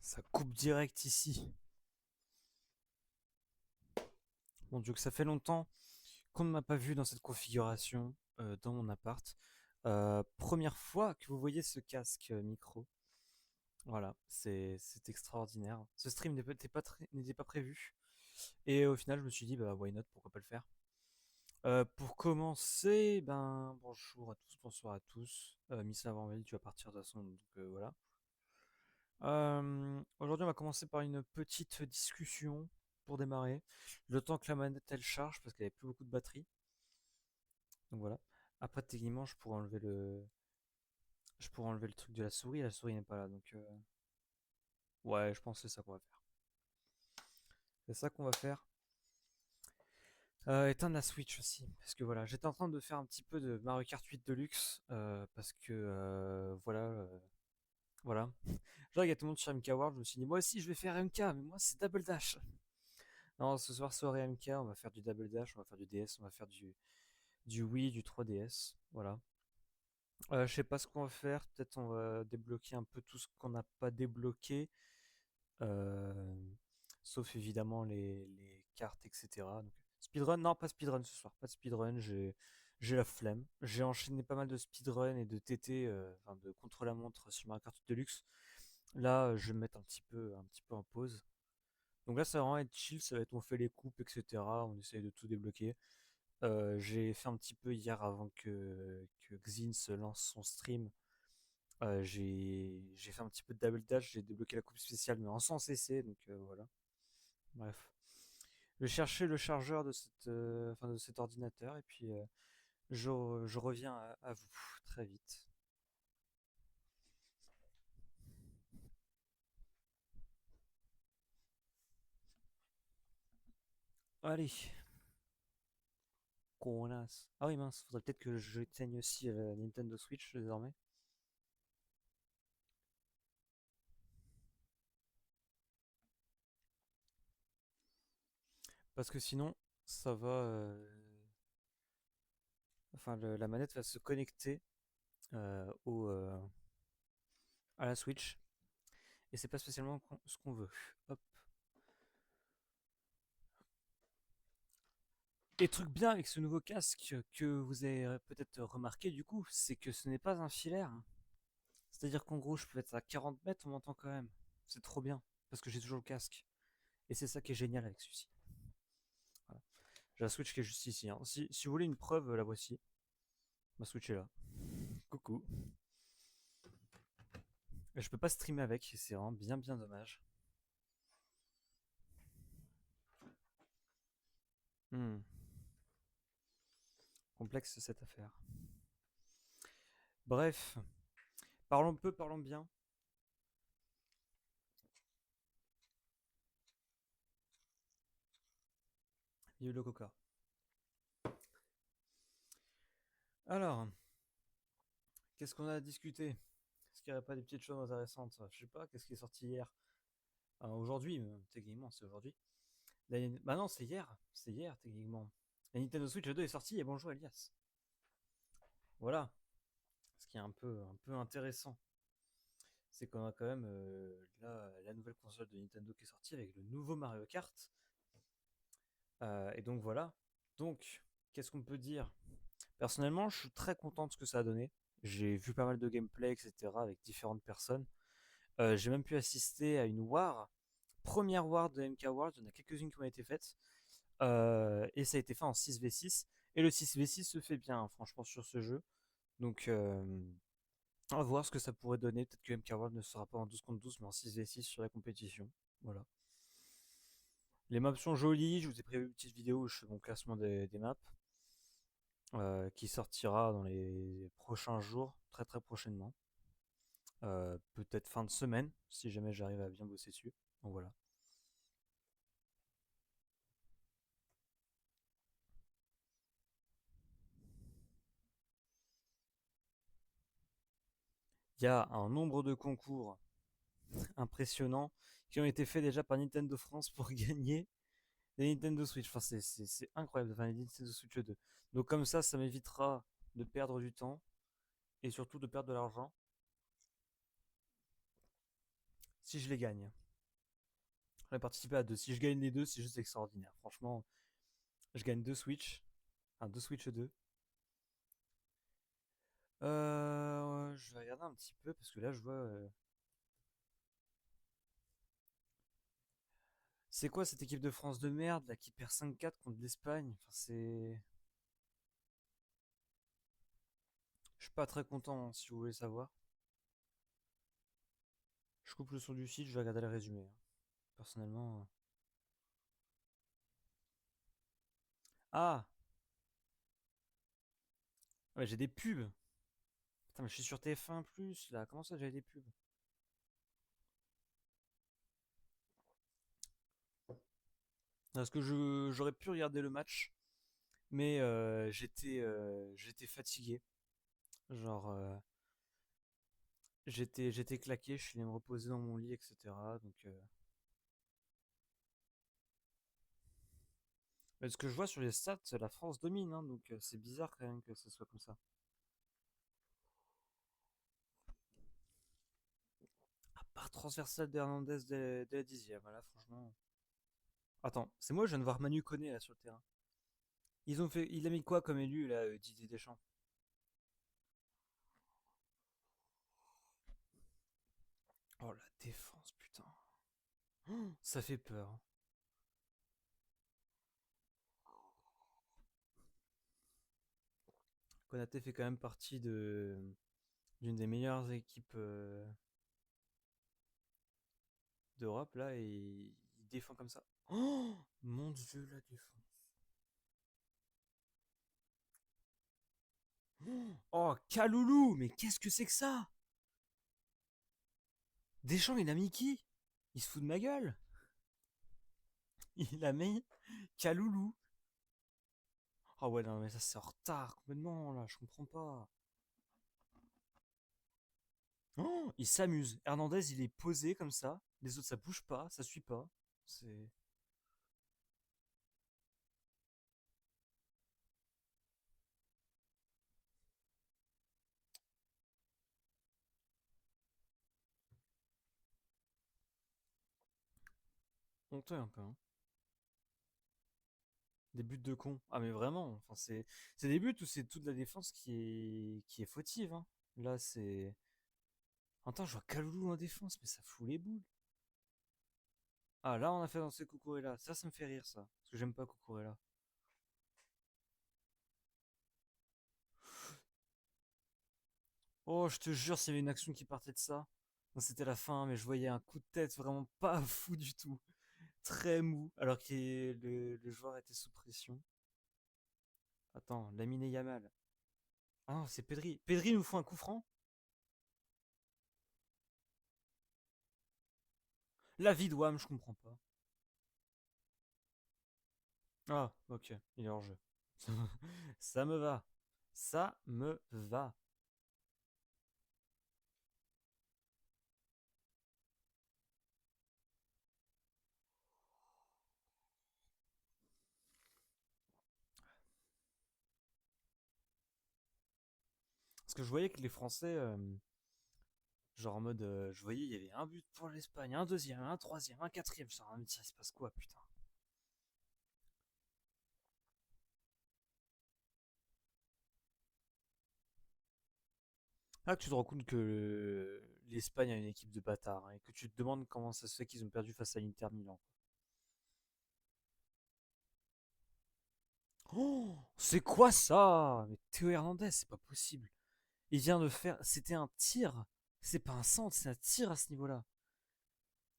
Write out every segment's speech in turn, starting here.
Ça coupe direct ici. Mon Dieu, que ça fait longtemps qu'on ne m'a pas vu dans cette configuration dans mon appart. Première fois que vous voyez ce casque micro. Voilà, c'est extraordinaire. Ce stream n'était pas prévu. Et au final, je me suis dit, bah, why not, pourquoi pas le faire. Pour commencer, ben, bonjour à tous, bonsoir à tous. Miss Avanvel, tu vas partir de toute façon, donc voilà. Aujourd'hui, on va commencer par une petite discussion pour démarrer. Le temps que la manette elle charge parce qu'elle avait plus beaucoup de batterie. Donc voilà. Après, techniquement, je pourrais enlever le truc de la souris. La souris n'est pas là, donc ouais, je pense que c'est ça qu'on va faire. C'est ça qu'on va faire. Éteindre la Switch aussi, parce que voilà, j'étais en train de faire un petit peu de Mario Kart 8 Deluxe parce que voilà. Genre, il y a tout le monde sur MK World. Je me suis dit, moi aussi, je vais faire MK, mais moi, c'est Double Dash. Non, ce soir, soirée MK, on va faire du Double Dash, on va faire du DS, on va faire du Wii, du 3DS. Voilà. Je sais pas ce qu'on va faire. Peut-être on va débloquer un peu tout ce qu'on n'a pas débloqué. euh, Sauf évidemment les cartes, etc. Donc, speedrun, non, pas speedrun ce soir. Pas de speedrun. J'ai la flemme. J'ai enchaîné pas mal de speedrun et de TT, enfin de contre-la-montre sur Mario Kart Deluxe. Là, je vais me mettre un petit peu en pause. Donc là, ça va vraiment être chill. Ça va être on fait les coupes, etc. On essaye de tout débloquer. J'ai fait un petit peu hier avant que Xin se lance son stream. J'ai fait un petit peu de double dash, j'ai débloqué la coupe spéciale, mais en sans cesser, donc voilà. Bref. Je vais chercher le chargeur de enfin, de cet ordinateur et puis je reviens à vous très vite. Allez, connasse. Ah oui, mince, faudrait peut-être que je teigne aussi la Nintendo Switch désormais. Parce que sinon, ça va. Enfin, la manette va se connecter à la Switch. Et c'est pas spécialement ce qu'on veut. Hop. Et truc bien avec ce nouveau casque que vous avez peut-être remarqué du coup, c'est que ce n'est pas un filaire. C'est-à-dire qu'en gros, je peux être à 40 mètres, on m'entend quand même. C'est trop bien, parce que j'ai toujours le casque. Et c'est ça qui est génial avec celui-ci. Voilà. J'ai la Switch qui est juste ici, hein. Si vous voulez une preuve, la voici. Ma Switch est là. Coucou. Et je peux pas streamer avec, c'est vraiment bien bien dommage. Hmm. Complexe cette affaire. Bref, parlons peu, parlons bien. Vive le coca. Alors, qu'est-ce qu'on a à discuter? Est-ce qu'il n'y aurait pas des petites choses intéressantes? Je sais pas, qu'est-ce qui est sorti hier? Aujourd'hui, techniquement, c'est aujourd'hui. Bah non, c'est hier, techniquement. La Nintendo Switch 2 est sortie et bonjour Elias. Voilà, ce qui est un peu intéressant, c'est qu'on a quand même la nouvelle console de Nintendo qui est sortie avec le nouveau Mario Kart. Et donc voilà. Donc, qu'est-ce qu'on peut dire? Personnellement, je suis très content de ce que ça a donné. J'ai vu pas mal de gameplay, etc. avec différentes personnes. J'ai même pu assister à une War, première War de MK World. Il y en a quelques-unes qui ont été faites. Et ça a été fait en 6v6. Et le 6v6 se fait bien, hein, franchement, sur ce jeu. Donc, on va voir ce que ça pourrait donner. Peut-être que MK World ne sera pas en 12 contre 12, mais en 6v6 sur la compétition. Voilà. Les maps sont jolies. Je vous ai prévu une petite vidéo où je fais mon classement des maps. Qui sortira dans les prochains jours, très très prochainement. Peut-être fin de semaine, si jamais j'arrive à bien bosser dessus. Donc voilà. Il y a un nombre de concours impressionnants qui ont été faits déjà par Nintendo France pour gagner des Nintendo Switch. Enfin, c'est incroyable, enfin, les Nintendo Switch 2. Donc comme ça m'évitera de perdre du temps et surtout de perdre de l'argent. si je les gagne. On a participé à deux. Si je gagne les deux, c'est juste extraordinaire. Franchement, je gagne deux Switch. Enfin, deux Switch 2. Je vais regarder un petit peu parce que là, je vois. C'est quoi cette équipe de France de merde là qui perd 5-4 contre l'Espagne? Enfin, c'est. Je suis pas très content hein, si vous voulez savoir. Je coupe le son du site, je vais regarder le résumé, hein. Personnellement. Ah! Ouais, j'ai des pubs! Putain, mais je suis sur TF1 Plus là. Comment ça, j'avais des pubs? Parce que j'aurais pu regarder le match, mais j'étais fatigué. Genre, j'étais claqué, je suis allé me reposer dans mon lit, etc. Donc, mais ce que je vois sur les stats, la France domine, hein, donc c'est bizarre quand même que ce soit comme ça. À part transversale d'Hernandez dès la dixième, voilà, franchement. Attends, c'est moi, je viens de voir Manu Koné là sur le terrain. Il a mis quoi comme élu là, Didier Deschamps? Oh la défense, putain. Oh, ça fait peur, hein. Konaté fait quand même partie d'une des meilleures équipes d'Europe là et il défend comme ça. Oh mon dieu, la défense. Oh, Kaloulou, mais qu'est-ce que c'est que ça? Deschamps, il a mis qui? Il se fout de ma gueule. Il a mis Kaloulou. Ah ouais, non, mais ça c'est en retard complètement là, je comprends pas. Oh, il s'amuse. Hernandez, il est posé comme ça. Les autres, ça bouge pas, ça suit pas. C'est honteux un peu, hein. Des buts de con. Ah mais vraiment, enfin c'est des buts où c'est toute la défense qui est fautive, hein. Là c'est. Attends, je vois Kaloulou en défense, mais ça fout les boules. Ah là on a fait danser Cucurella. Ça me fait rire ça. Parce que j'aime pas Cucurella. Oh, je te jure, s'il y avait une action qui partait de ça. Bon, c'était la fin, mais je voyais un coup de tête vraiment pas fou du tout. Très mou, alors que le joueur était sous pression. Attends, Lamine Yamal. Ah non, c'est Pedri. Pedri nous fout un coup franc. La vie de Wam, je comprends pas. Ah, ok, il est hors jeu. Ça me va. Ça me va. Parce que je voyais que les Français, genre en mode, je voyais, il y avait un but pour l'Espagne, un deuxième, un troisième, un quatrième. Je me dis, ça se passe quoi, putain? Là, que tu te rends compte que l'Espagne a une équipe de bâtards, hein, et que tu te demandes comment ça se fait qu'ils ont perdu face à l'Inter Milan. Oh, c'est quoi ça? Mais Théo Hernandez, c'est pas possible. Il vient de faire. C'était un tir. C'est pas un centre, c'est un tir à ce niveau-là.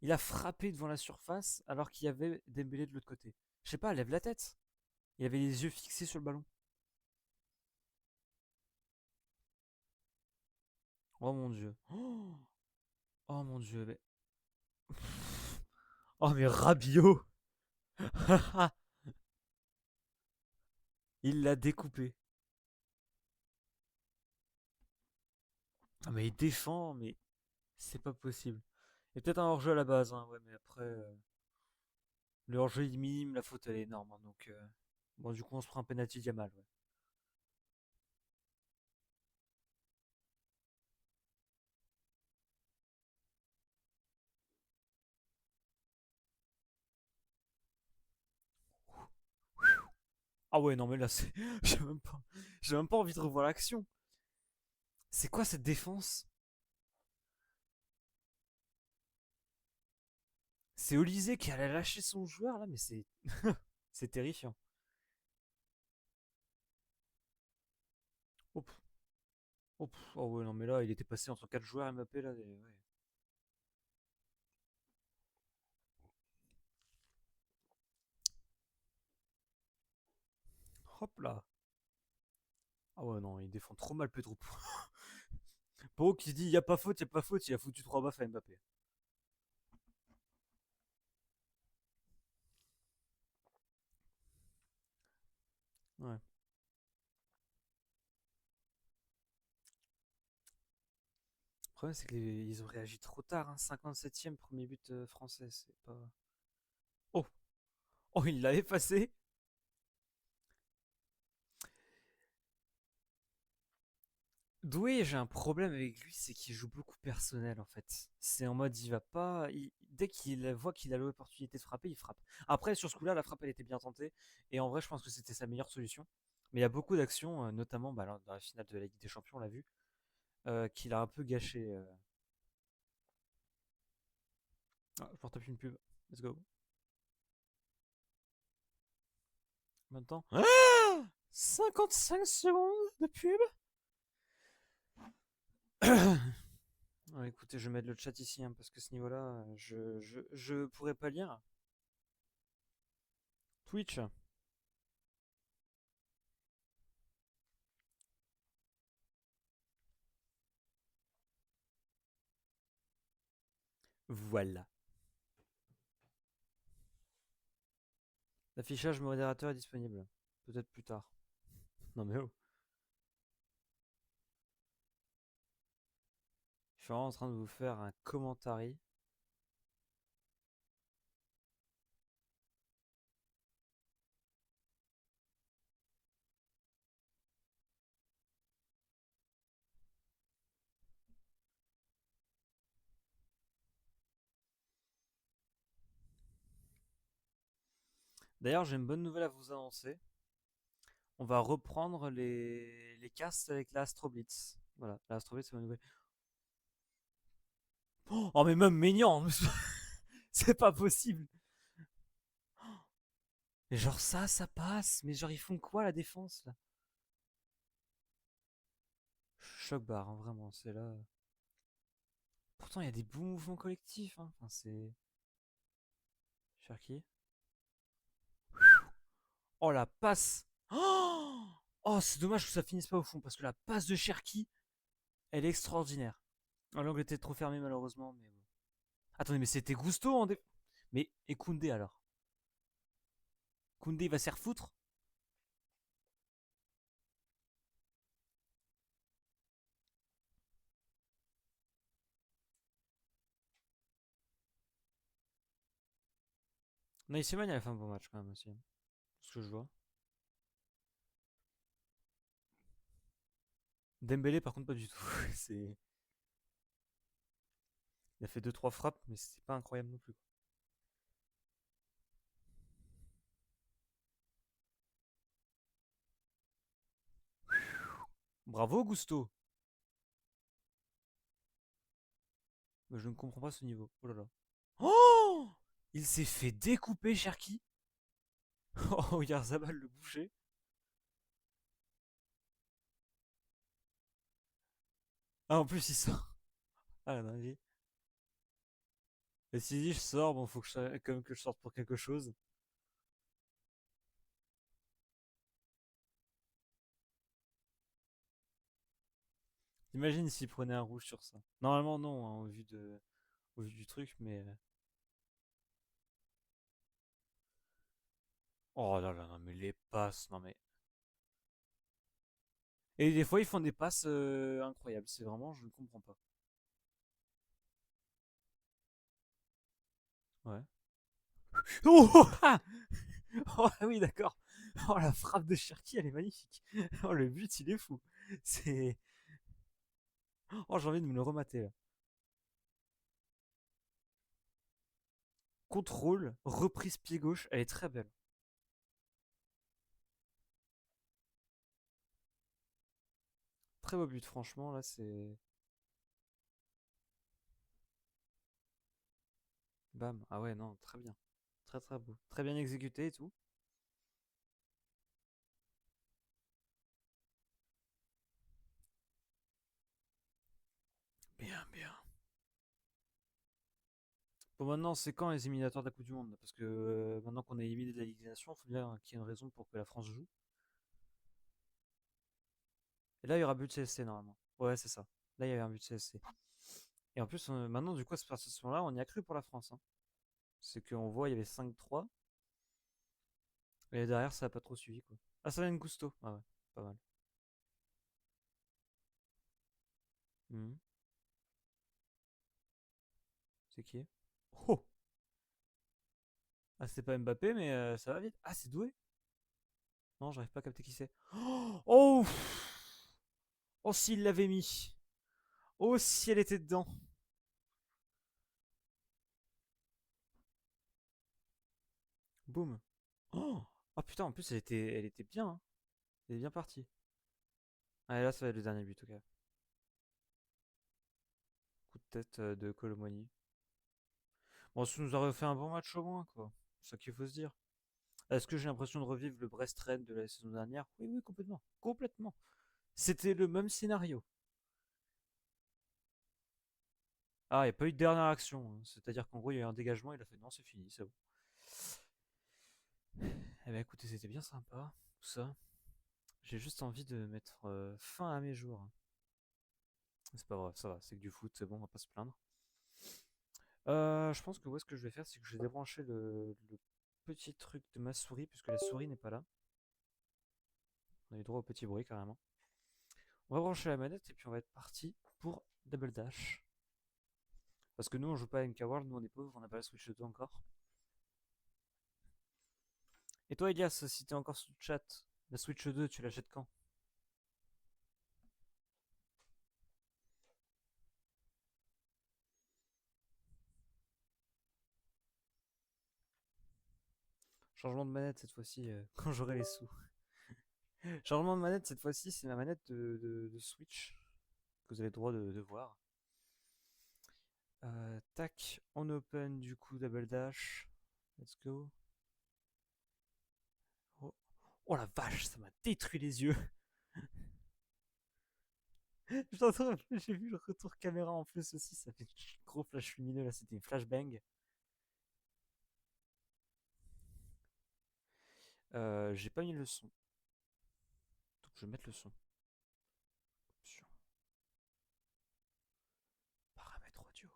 Il a frappé devant la surface alors qu'il y avait Dembélé de l'autre côté. Je sais pas, lève la tête. Il avait les yeux fixés sur le ballon. Oh mon dieu. Oh mon dieu. Oh mais Rabiot. Il l'a découpé. Ah mais il défend, mais c'est pas possible. Il y a peut-être un hors-jeu à la base, hein, ouais, mais après, le hors-jeu il minime, la faute elle est énorme, hein, donc bon du coup on se prend un penalty Diamal, ouais. Ah ouais, non, mais là, c'est. J'ai même pas envie de revoir l'action. C'est quoi cette défense? C'est Olysée qui allait lâcher son joueur là, mais c'est. C'est terrifiant. Oh, oh, oh ouais, non, mais là, il était passé entre 4 joueurs Mbappé là. Ouais. Hop là. Ah ouais, non, il défend trop mal Pedro. Pau qui se dit y a pas faute, y a pas faute, il a foutu 3 baffes à Mbappé. Ouais. Le problème, c'est qu'ils ont réagi trop tard. Hein. 57e, premier but français. C'est pas. Oh, oh, il l'a effacé. Doué, j'ai un problème avec lui, c'est qu'il joue beaucoup personnel en fait. C'est en mode, il va pas. Dès qu'il voit qu'il a l'opportunité de frapper, il frappe. Après, sur ce coup-là, la frappe, elle était bien tentée. Et en vrai, je pense que c'était sa meilleure solution. Mais il y a beaucoup d'actions, notamment bah, dans la finale de la Ligue des Champions, on l'a vu, qu'il a un peu gâché. Ah, je porte une pub. Let's go. Maintenant. Ah 55 secondes de pub. Ouais, écoutez, je vais mettre le chat ici hein, parce que ce niveau-là, je pourrais pas lire. Twitch. Voilà. L'affichage modérateur est disponible. Peut-être plus tard. Non mais oh. Je suis vraiment en train de vous faire un commentary. D'ailleurs, j'ai une bonne nouvelle à vous annoncer. On va reprendre les casts avec la Astro Blitz. Voilà, la Astro Blitz, c'est ma nouvelle. Oh, mais même Maignan c'est pas possible. Mais genre ça passe. Mais genre, ils font quoi la défense là? Choc barre, hein, vraiment, c'est là. Pourtant, il y a des bons mouvements collectifs. Hein. Enfin, c'est. Cherki. Oh la passe. Oh, c'est dommage que ça finisse pas au fond parce que la passe de Cherki, elle est extraordinaire. Oh, l'angle était trop fermé malheureusement, mais bon. Attendez, mais c'était Gusto en Mais et Koundé alors? Koundé il va se refoutre? Naïsseman il a fait un bon match quand même aussi. Hein, ce que je vois. Dembélé par contre pas du tout. c'est... Il a fait deux trois frappes, mais c'est pas incroyable non plus. Bravo Gusto. Mais je ne comprends pas ce niveau. Oh là là. Oh, il s'est fait découper Cherki. Oh, Yarzabal le boucher. Ah, en plus, il sort. Ah, la dinguerie. Et s'il dit je sors, bon, faut que quand même que je sorte pour quelque chose. Imagine s'il prenait un rouge sur ça. Normalement, non, hein, au vu du truc, mais. Oh là là, non, mais les passes, non mais. Et des fois, ils font des passes incroyables. C'est vraiment, je ne comprends pas. Ouais. Oh, ah oh oui, d'accord. Oh, la frappe de Cherki, elle est magnifique. Oh, le but, il est fou. C'est. Oh, j'ai envie de me le remater là. Contrôle, reprise pied gauche, elle est très belle. très beau but, franchement, là, c'est... Bam. Ah ouais, non, très bien. Très très beau. Très bien exécuté et tout. Bien, bien. Bon, maintenant, c'est quand les éliminatoires de la Coupe du Monde? Parce que maintenant qu'on est éliminé de la Ligue des Nations, il faut bien qu'il y ait une raison pour que la France joue. Et là, il y aura but de CSC normalement. Ouais, c'est ça. Là, il y avait un but de CSC. Et en plus, maintenant, du coup, à ce partir de ce moment-là, on y a cru pour la France, hein. C'est qu'on voit, il y avait 5-3. Et derrière, ça a pas trop suivi, quoi. Ah, ça vient de Gusto. Ah ouais, pas mal. Mhm. C'est qui? Oh! Ah, c'est pas Mbappé, mais ça va vite. Ah, c'est Doué? Non, j'arrive pas à capter qui c'est. Oh! Oh, oh, s'il l'avait mis. Oh, si elle était dedans. Boum. Oh! Oh putain, en plus, elle était bien, hein. Elle est bien partie. Ah, et là, ça va être le dernier but, ok. Coup de tête de Colomoni. Bon, ça nous aurait fait un bon match au moins, quoi. C'est ça qu'il faut se dire. Est-ce que j'ai l'impression de revivre le Brest-Rennes de la saison dernière? Oui, oui, complètement. Complètement. C'était le même scénario. Ah, il n'y a pas eu de dernière action, hein. C'est-à-dire qu'en gros, il y a eu un dégagement, il a fait non, c'est fini, c'est bon. Eh ben écoutez, c'était bien sympa, tout ça. J'ai juste envie de mettre fin à mes jours. C'est pas vrai, ça va, c'est que du foot, c'est bon, on va pas se plaindre. Je pense que ouais, ce que je vais faire, c'est que je vais débrancher le petit truc de ma souris, puisque la souris n'est pas là. On a eu droit au petit bruit carrément. On va brancher la manette et puis on va être parti pour Double Dash. Parce que nous, on joue pas à MK World, nous on est pauvres, on n'a pas la Switch 2 encore. Et toi, Elias, si t'es encore sur le chat, la Switch 2, tu l'achètes quand? Changement de manette cette fois-ci, quand j'aurai les sous. Changement de manette cette fois-ci, c'est ma manette de Switch que vous avez le droit de voir. Tac, on open du coup Double Dash. Let's go. Oh, oh la vache, ça m'a détruit les yeux. J'ai vu le retour caméra en plus aussi, ça fait gros flash lumineux là, c'était une flashbang. J'ai pas mis le son, donc je vais mettre le son. Option, paramètres audio.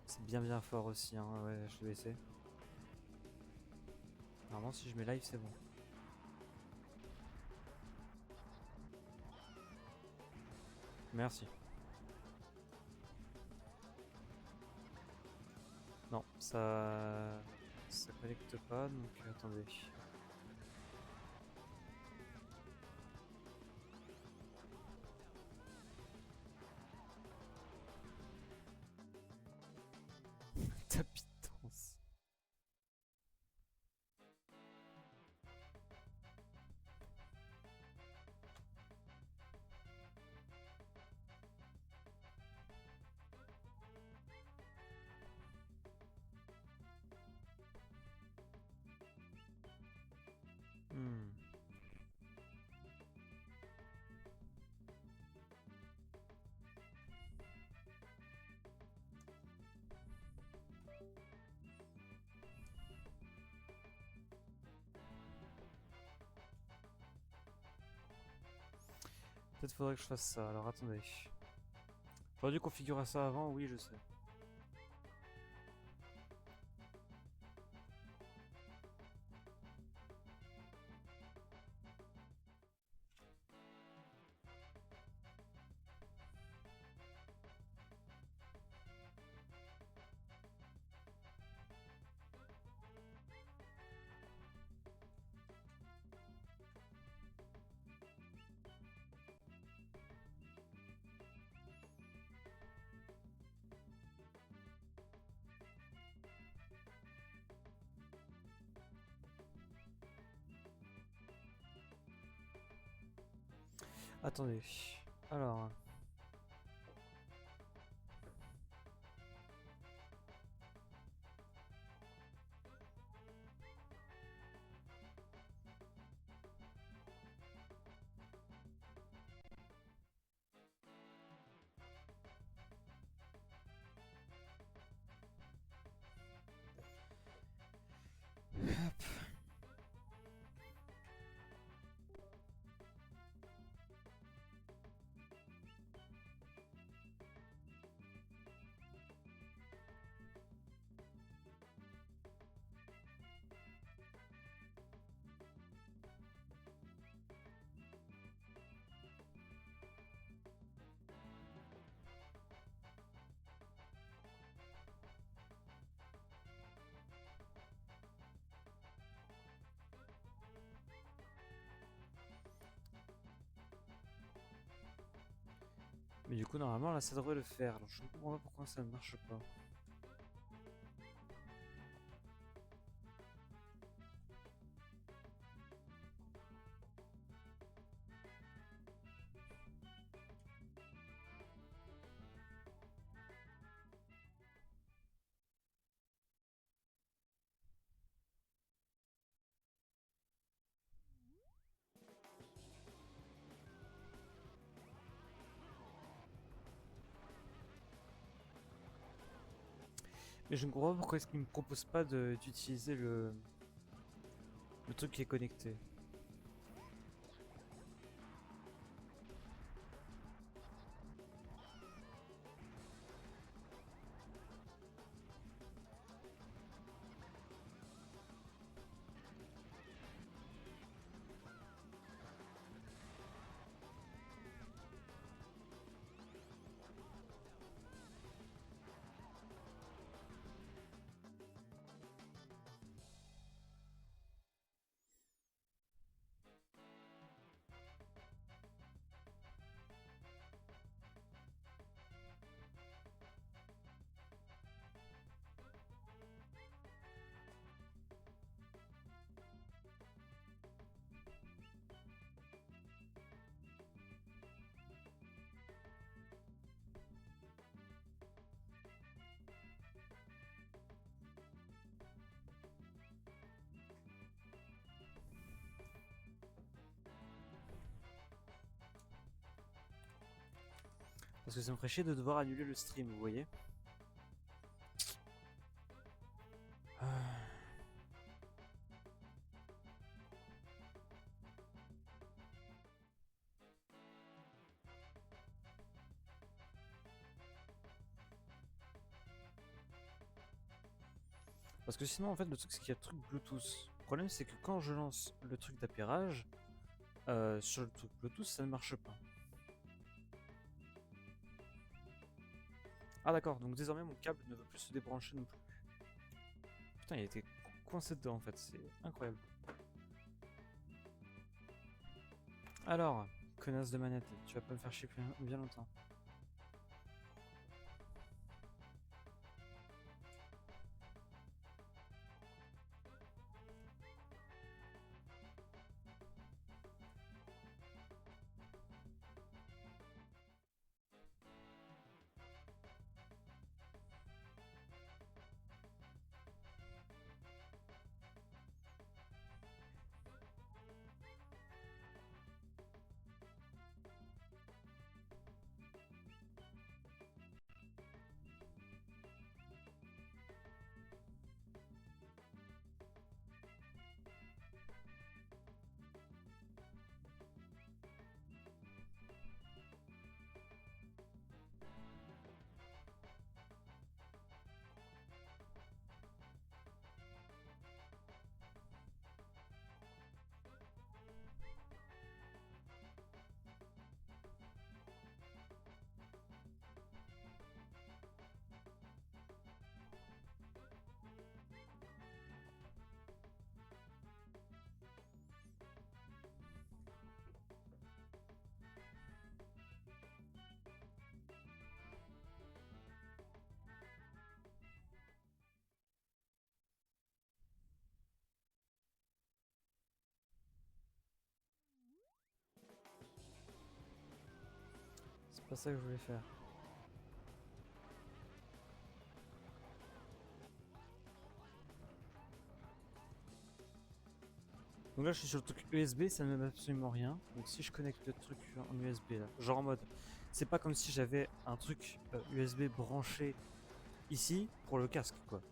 C'est bien bien fort aussi, hein, ouais, je vais essayer. Normalement, si je mets live, c'est bon. Merci. Non, ça connecte pas, donc attendez. Tapis de danse. Hmm. Peut-être faudrait que je fasse ça, alors attendez. J'aurais dû configurer ça avant, oui, je sais. Attendez. Alors. Hop. Mais du coup, normalement, là, ça devrait le faire. Alors, je ne comprends pas pourquoi ça ne marche pas. Mais je ne comprends pas pourquoi est-ce qu'il me propose pas d'utiliser le truc qui est connecté. Parce que ça me ferait chier de devoir annuler le stream, vous voyez. Ah. Parce que sinon, en fait, le truc, c'est qu'il y a le truc Bluetooth. Le problème, c'est que quand je lance le truc d'appairage, sur le truc Bluetooth, ça ne marche pas. Ah d'accord, donc désormais mon câble ne veut plus se débrancher non plus. Putain, il a été coincé dedans en fait, c'est incroyable. Alors, connasse de manette, tu vas pas me faire chier bien longtemps. pas ça que je voulais faire. Donc là je suis sur le truc USB, ça ne me met absolument rien. Donc si je connecte le truc en USB là, genre en mode, c'est pas comme si j'avais un truc USB branché ici pour le casque quoi.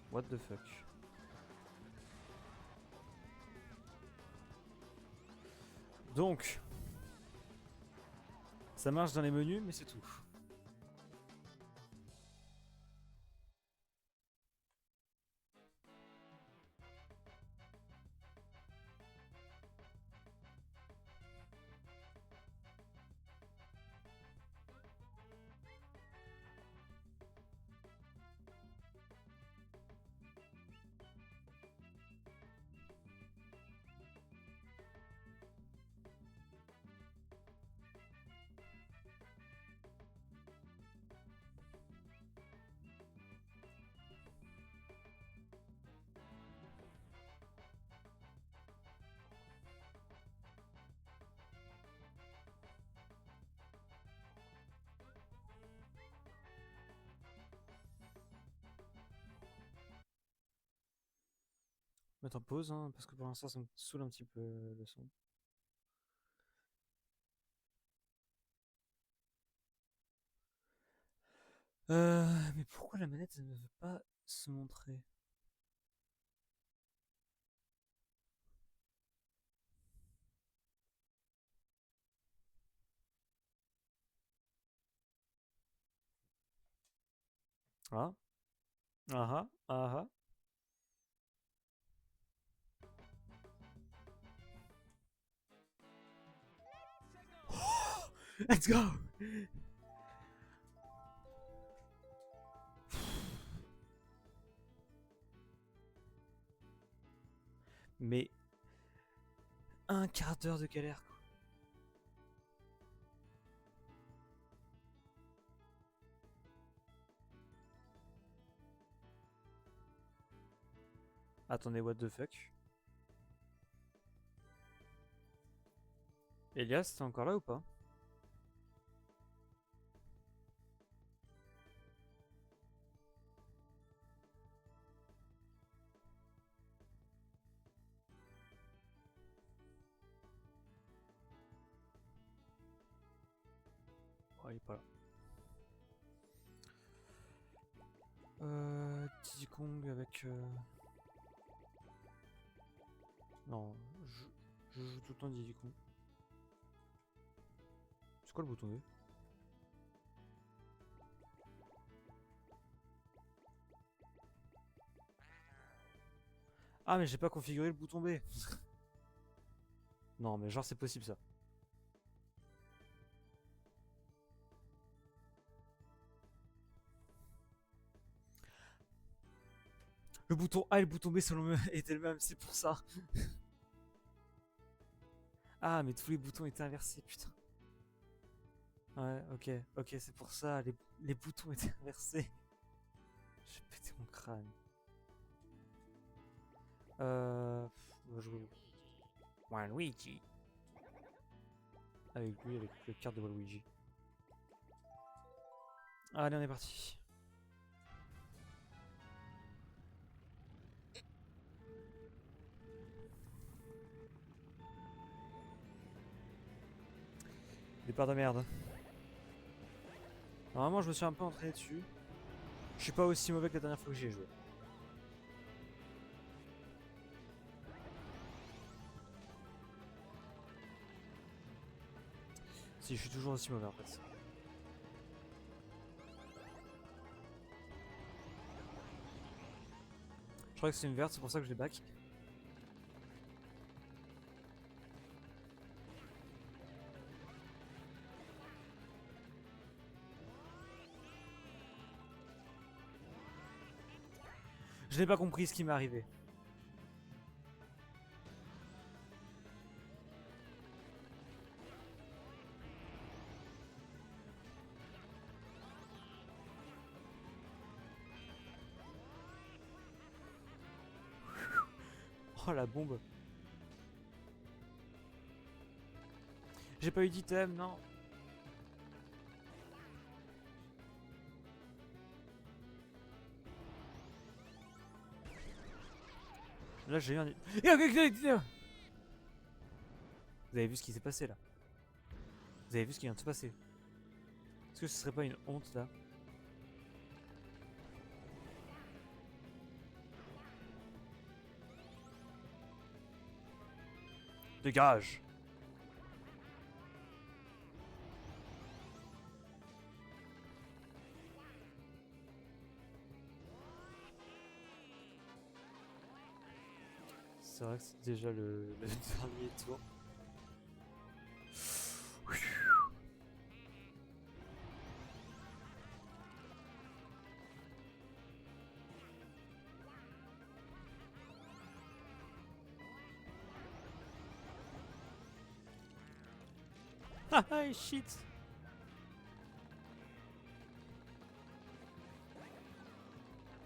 What the fuck. Donc, ça marche dans les menus, mais c'est tout. Mettre en pause, hein, parce que pour l'instant ça me saoule un petit peu le son. Mais pourquoi la manette elle ne veut pas se montrer? Ah, ah ah, ah ah. Let's go! Mais un quart d'heure de galère quoi. Attendez, what the fuck? Elias, t'es encore là ou pas? Oh, il est pas là. Diddy Kong avec... Non, je joue tout le temps Diddy Kong. C'est quoi le bouton V? Ah mais j'ai pas configuré le bouton B. Non mais genre c'est possible ça. Le bouton A et le bouton B selon étaient le même, c'est pour ça. Ah mais tous les boutons étaient inversés, putain. Ouais, ok, c'est pour ça, les boutons étaient inversés. J'ai pété mon crâne. On va jouer Waluigi. Avec lui, avec le carte de Waluigi. Allez, on est parti. Départ de merde. Normalement, je me suis un peu entraîné dessus. Je suis pas aussi mauvais que la dernière fois que j'y ai joué. Si, je suis toujours aussi mauvais en fait. Je crois que c'est une verte, c'est pour ça que je l'ai back. Je n'ai pas compris ce qui m'est arrivé. Oh la bombe. J'ai pas eu d'item, non. Là j'ai eu un... Vous avez vu ce qui s'est passé là? Vous avez vu ce qui vient de se passer? Est-ce que ce serait pas une honte là? Dégage! C'est vrai que c'est déjà le dernier tour. Ah ah, shit!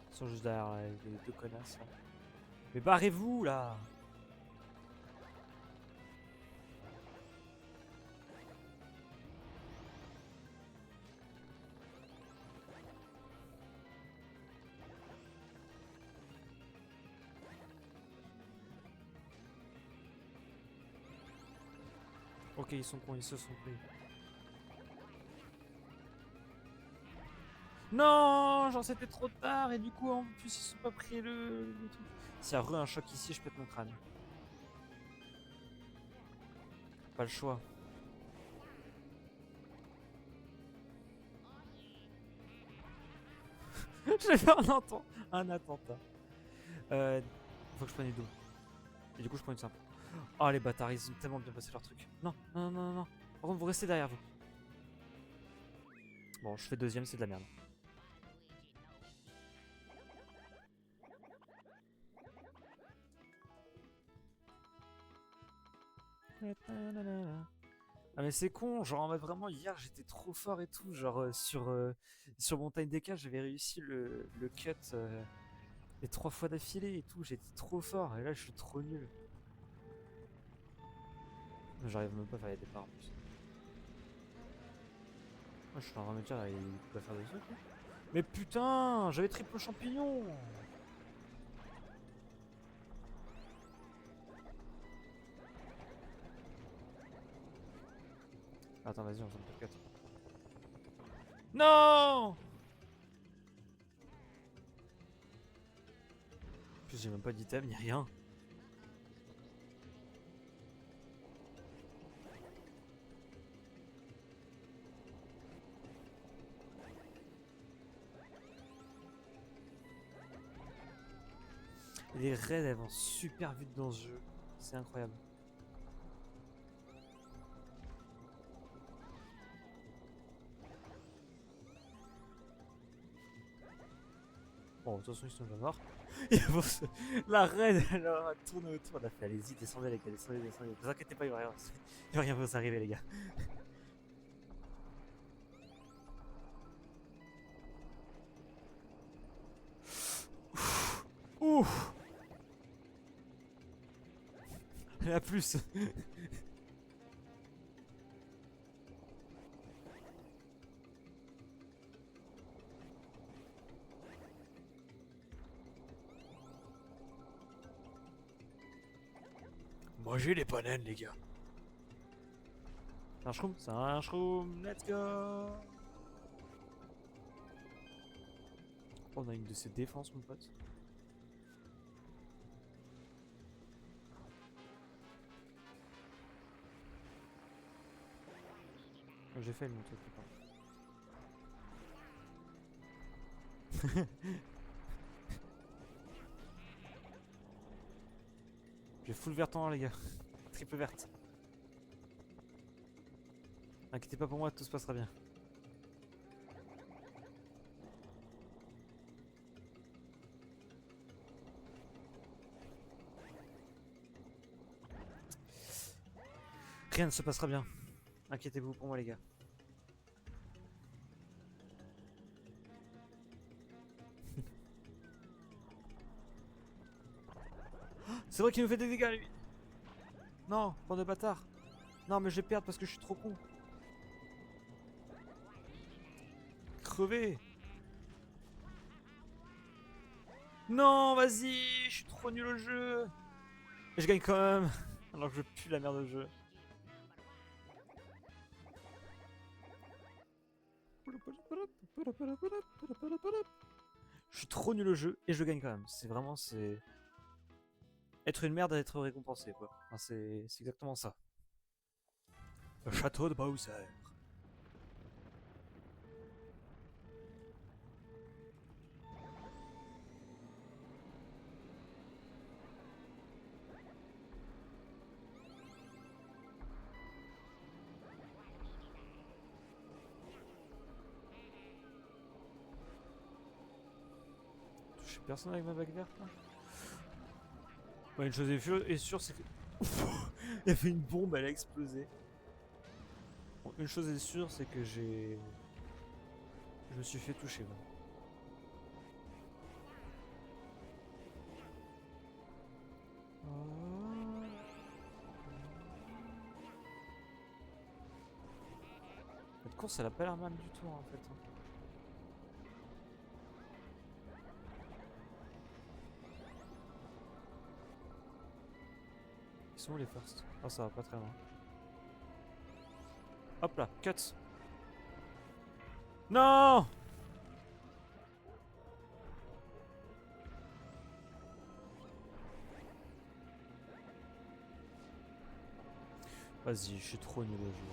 Ils sont juste derrière les deux connasses là. Mais barrez-vous là! Ok, ils sont cons, ils se sont pris. Non, genre c'était trop tard et du coup en plus ils se sont pas pris le truc. S'il y a un choc ici, je pète mon crâne. Pas le choix. J'ai fait un attentat. Faut que je prenne une double. Et du coup je prends une simple. Oh les bâtards, ils ont tellement bien passé leur truc. Non, non, non, non, non. Par contre vous restez derrière vous. Bon, je fais deuxième, c'est de la merde. Ah mais c'est con, genre en mode vraiment hier j'étais trop fort et tout, genre sur mon time DK j'avais réussi le cut les 3 fois d'affilée et tout, j'étais trop fort et là je suis trop nul. J'arrive même pas à faire les départs en plus. Moi je suis en train de me dire il peut pas faire des trucs. Mais putain, j'avais triple champignon. Attends vas-y on s'en peut 4. Non. En plus j'ai même pas d'item ni rien. Les raids elles vont super vite dans ce jeu, c'est incroyable. Bon, de toute façon, ils sont déjà morts. La reine, alors, elle tourne autour. Elle a fait, allez-y, descendez, les gars, descendez, descendez. Ne vous inquiétez pas, il va rien, il va rien vous arriver, les gars. Ouf. Elle a plus. Mangez les bananes, les gars. C'est un shroom, c'est un shroom. Let's go. On a une de ses défenses, mon pote. J'ai fait mon truc, J'ai full vert en les gars. Triple verte. Inquiétez pas pour moi, tout se passera bien. Rien ne se passera bien. Inquiétez-vous pour moi, les gars. C'est vrai qu'il nous fait des dégâts, lui. Non, bande de bâtard. Non, mais je vais perdre parce que je suis trop con. Crever. Non, vas-y, je suis trop nul au jeu. Et je gagne quand même. Alors que je pue la merde au jeu. Je suis trop nul au jeu et je gagne quand même. C'est vraiment, c'est... Être une merde à être récompensé, quoi. Enfin, c'est exactement ça. Le château de Bowser. Touché personne avec ma bague verte, là. Ouais, une chose est sûre, c'est que... Il y avait une bombe, elle a explosé. Bon, une chose est sûre, c'est que j'ai... Je me suis fait toucher, moi. Cette course, elle a pas l'air mal du tout, en fait. Ils sont où les firsts? Ah, ça va pas très loin. Hop là, cut. Non! Vas-y, je suis trop nul au jeu.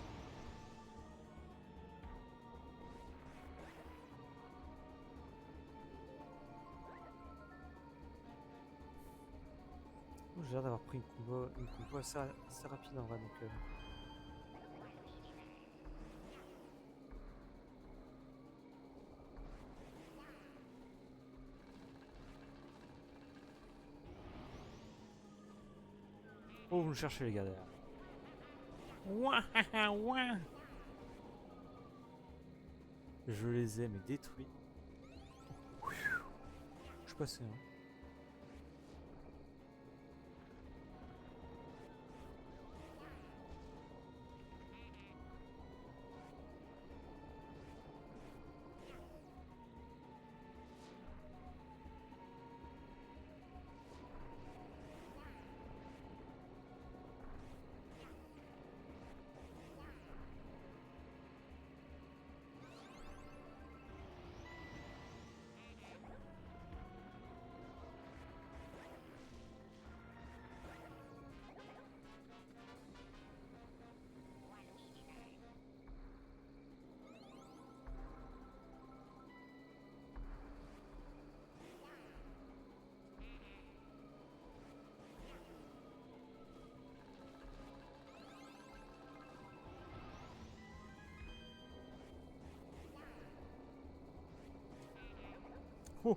Oh, j'ai l'air d'avoir pris une combo assez rapide en vrai, donc... Oh, vous me cherchez les gars derrière. Ouah, ouah. Je les ai mais détruits. Je suis passé, hein. Oh.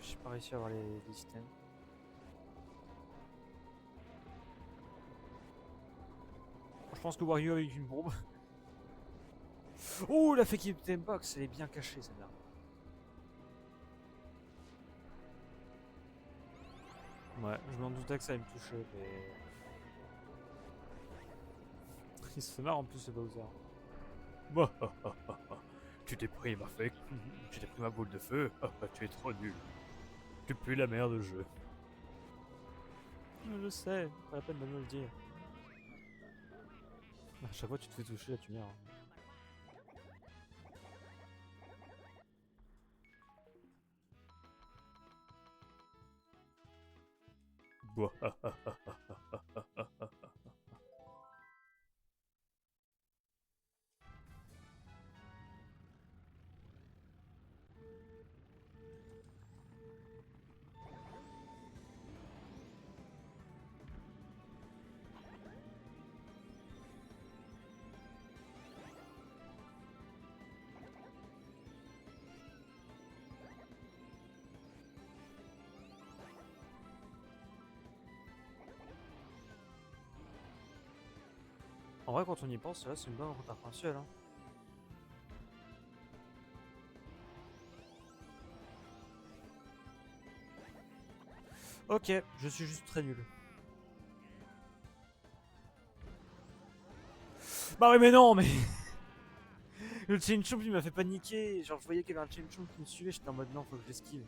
J'ai pas réussi à avoir les items. Je pense que Wario avec une bombe. Oh, la fake item box, elle est bien cachée celle-là. Ouais, je m'en doutais que ça allait me toucher, mais... Il se fait marre en plus ce Bowser. Tu t'es pris ma fake, tu t'es pris ma boule de feu, tu es trop nul. Tu pues la merde de jeu. Je sais, pas la peine de me le dire. À chaque fois que tu te fais toucher, là tu meurs. En vrai, quand on y pense, là c'est une bonne route arc-en-ciel. Hein. Ok, je suis juste très nul. Bah oui mais non mais... Le Chain Chomp il m'a fait paniquer. Genre je voyais qu'il y avait un Chain Chomp qui me suivait. J'étais en mode non faut que j'esquive.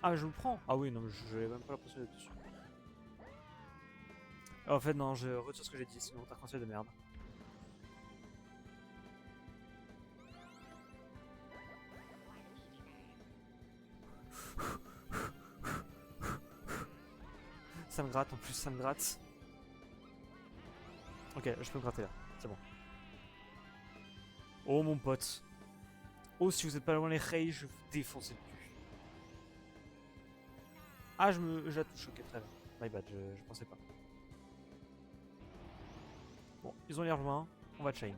Ah je le prends. Ah oui non mais j'avais même pas l'impression d'être dessus. En fait non je retire ce que j'ai dit. C'est une route arc-en-ciel de merde. Ça me gratte en plus ça me gratte. Ok je peux me gratter là. C'est bon. Oh mon pote. Oh si vous êtes pas loin les rails je vous défonce le cul. Ah je la touche. Ok très bien. My bad je pensais pas. Bon ils ont l'air loin. On va chain.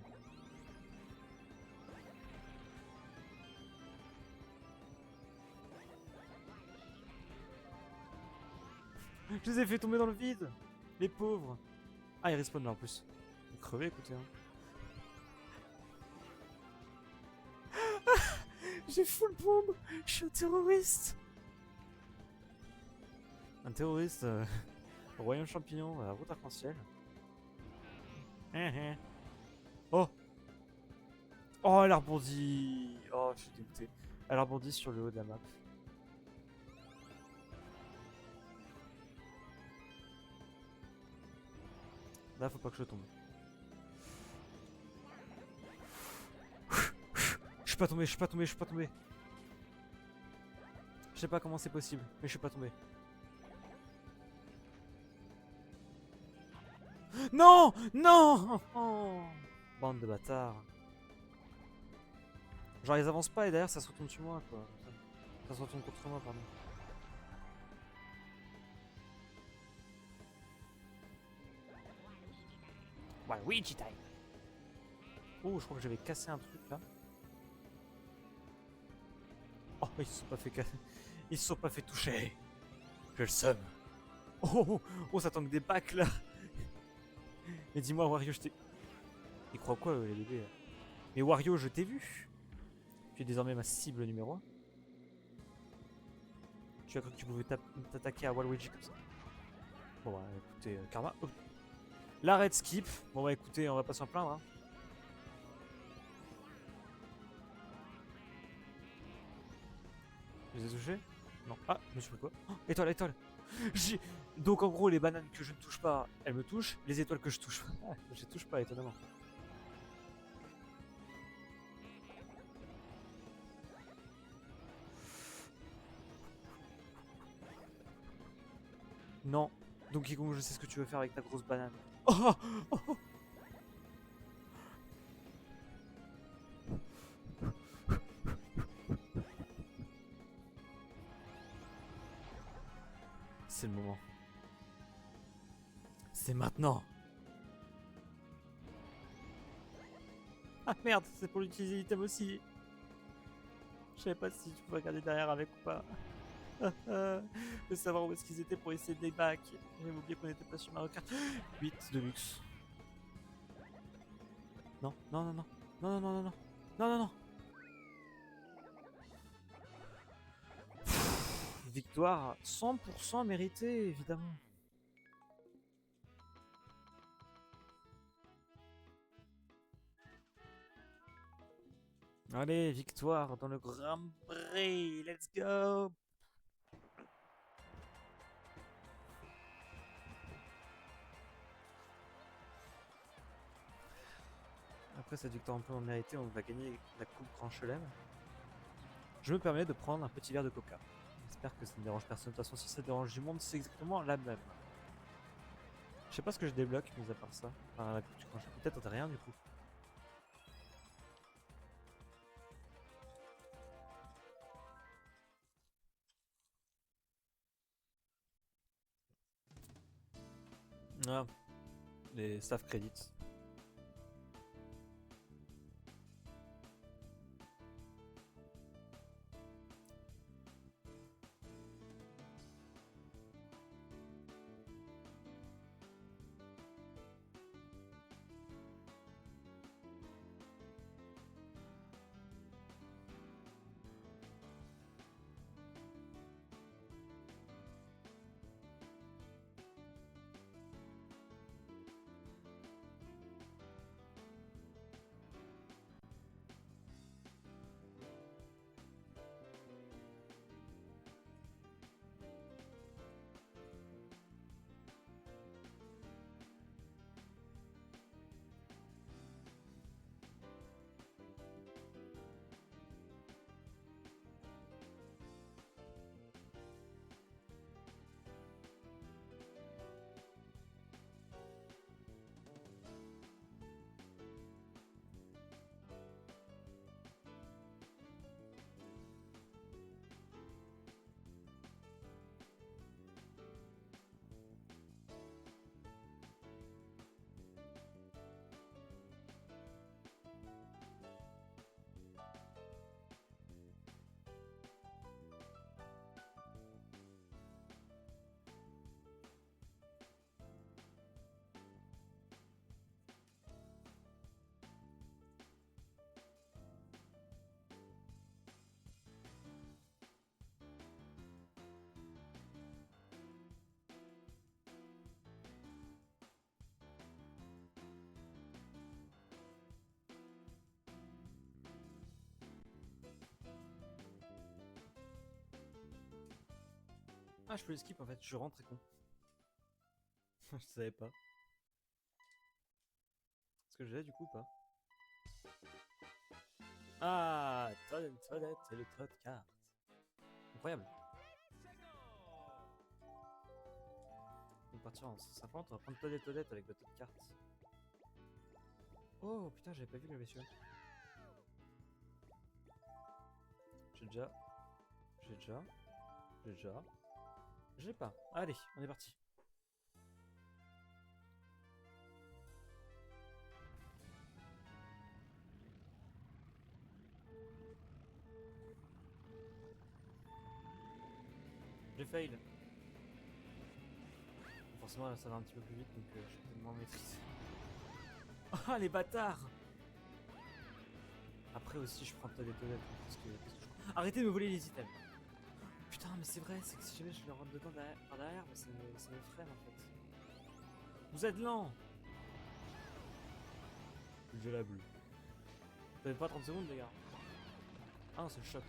Je les ai fait tomber dans le vide. Les pauvres. Ah ils respawnent là en plus. Ils crevaient écoutez hein. J'ai full bombe. Je suis un terroriste. Un terroriste au royaume champignon, à la route arc-en-ciel. Oh. Oh elle a rebondi. Oh je suis dégoûté. Elle a rebondi sur le haut de la map. Là faut pas que je tombe. Je suis pas tombé, je suis pas tombé, je suis pas tombé. Je sais pas comment c'est possible, mais je suis pas tombé. Non. Non oh. Bande de bâtards. Genre ils avancent pas et derrière ça se retourne sur moi quoi. Ça se retourne contre moi pardon. Waluigi time. Oh je crois que j'avais cassé un truc là. Oh ils se sont pas fait casser. Ils se sont pas fait toucher. Je le somme. Oh ça tank des packs là. Mais dis-moi Wario je t'ai... Ils croient quoi les bébés là? Mais Wario je t'ai vu. Tu es désormais ma cible numéro 1. Tu as cru que tu pouvais t'attaquer à Waluigi comme ça. Bon bah écoutez, Karma. Oh. L'arrêt de skip. Bon bah écoutez, on va pas s'en plaindre. Hein. Je les ai touchés? Non. Ah, je me suis pris quoi? Oh, étoile, étoile. Donc en gros, les bananes que je ne touche pas, elles me touchent. Les étoiles que je touche, je les touche pas étonnamment. Non. Donkey Kong, je sais ce que tu veux faire avec ta grosse banane. Oh, oh, oh. C'est le moment. C'est maintenant. Ah merde, c'est pour l'utiliser l'item aussi. Je savais pas si tu pouvais regarder derrière avec ou pas. De savoir où est-ce qu'ils étaient pour essayer de les back. J'avais oublié qu'on était pas sur Mario Kart 8 de luxe. Non, non, non, non. Non, non, non, non, non. Non, non, non. Victoire 100% méritée, évidemment. Allez, victoire dans le Grand Prix. Let's go. Après cette victoire un peu méritée, on va gagner la coupe Grand Chelem. Je me permets de prendre un petit verre de coca. J'espère que ça ne dérange personne. De toute façon, si ça dérange du monde, c'est exactement la même. Je sais pas ce que je débloque, mis à part ça. Enfin, la coupe du Grand Chelem. Peut-être rien du coup. Ah, les staff credits. je peux les skip en fait, je suis rentré con. Je savais pas. Est-ce que j'ai du coup ou pas? Ah, Toadette et le Toad Kart. Incroyable. On va partir en 150, on va prendre Toadette avec le Toad Kart. Oh putain, j'avais pas vu le messieurs. J'ai déjà. J'ai pas. Allez, on est parti. J'ai fail. Forcément, là, ça va un petit peu plus vite, donc je suis peut-être moins maîtrisé. Ah, les bâtards! Après aussi, je prends Toadette parce que arrêtez de me voler les items. Putain, mais c'est vrai, c'est que si jamais je le rentre dedans par derrière, bah, ça me freine en fait. Vous êtes lent! J'ai la bleue. T'avais pas 30 secondes, les gars. Ah non, c'est le choc.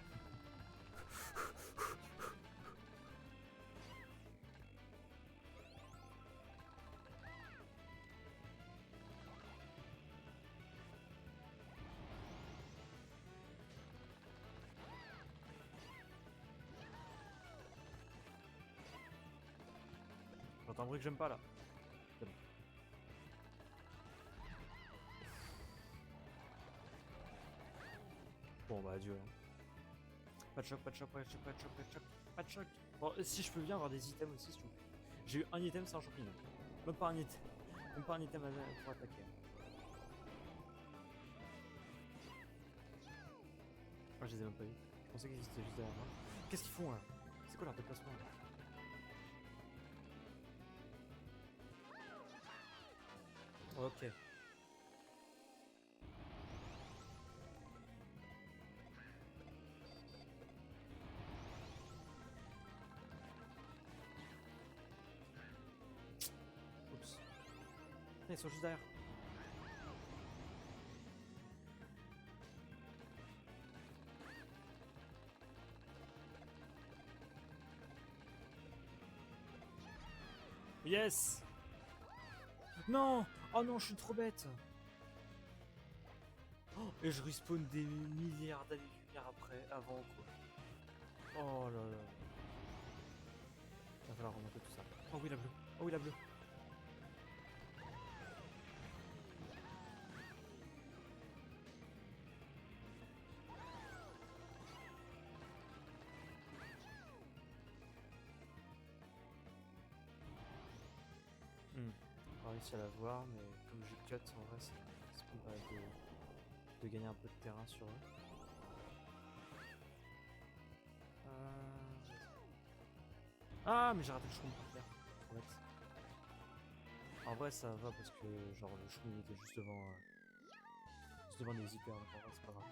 J'entends un bruit que j'aime pas là. C'est bon. Bon bah adieu. Hein. Pas de choc. Pas de choc. Bon, si je peux bien avoir des items aussi, si tu veux. J'ai eu un item sans champignon. Même pas un item. Même pas un item pour attaquer. Moi je les ai même pas eu. Je pensais qu'ils étaient juste derrière moi. Qu'est-ce qu'ils font là? C'est quoi leur déplacement là? Ok. Oups. Ils sont juste derrière. Yes! Non! Oh non, je suis trop bête! Oh, et je respawn des milliards d'années-lumière après, avant quoi. Oh là là. Il va falloir remonter tout ça. Oh oui, la bleue. Oh oui, la bleue. On va réussir à la voir, mais comme je cut, en vrai, ça me permet de gagner un peu de terrain sur eux. Ah, mais j'ai raté le shroom par terre. En fait. En vrai, ça va parce que genre le shroom il était juste devant les hyper, donc en vrai, c'est pas grave.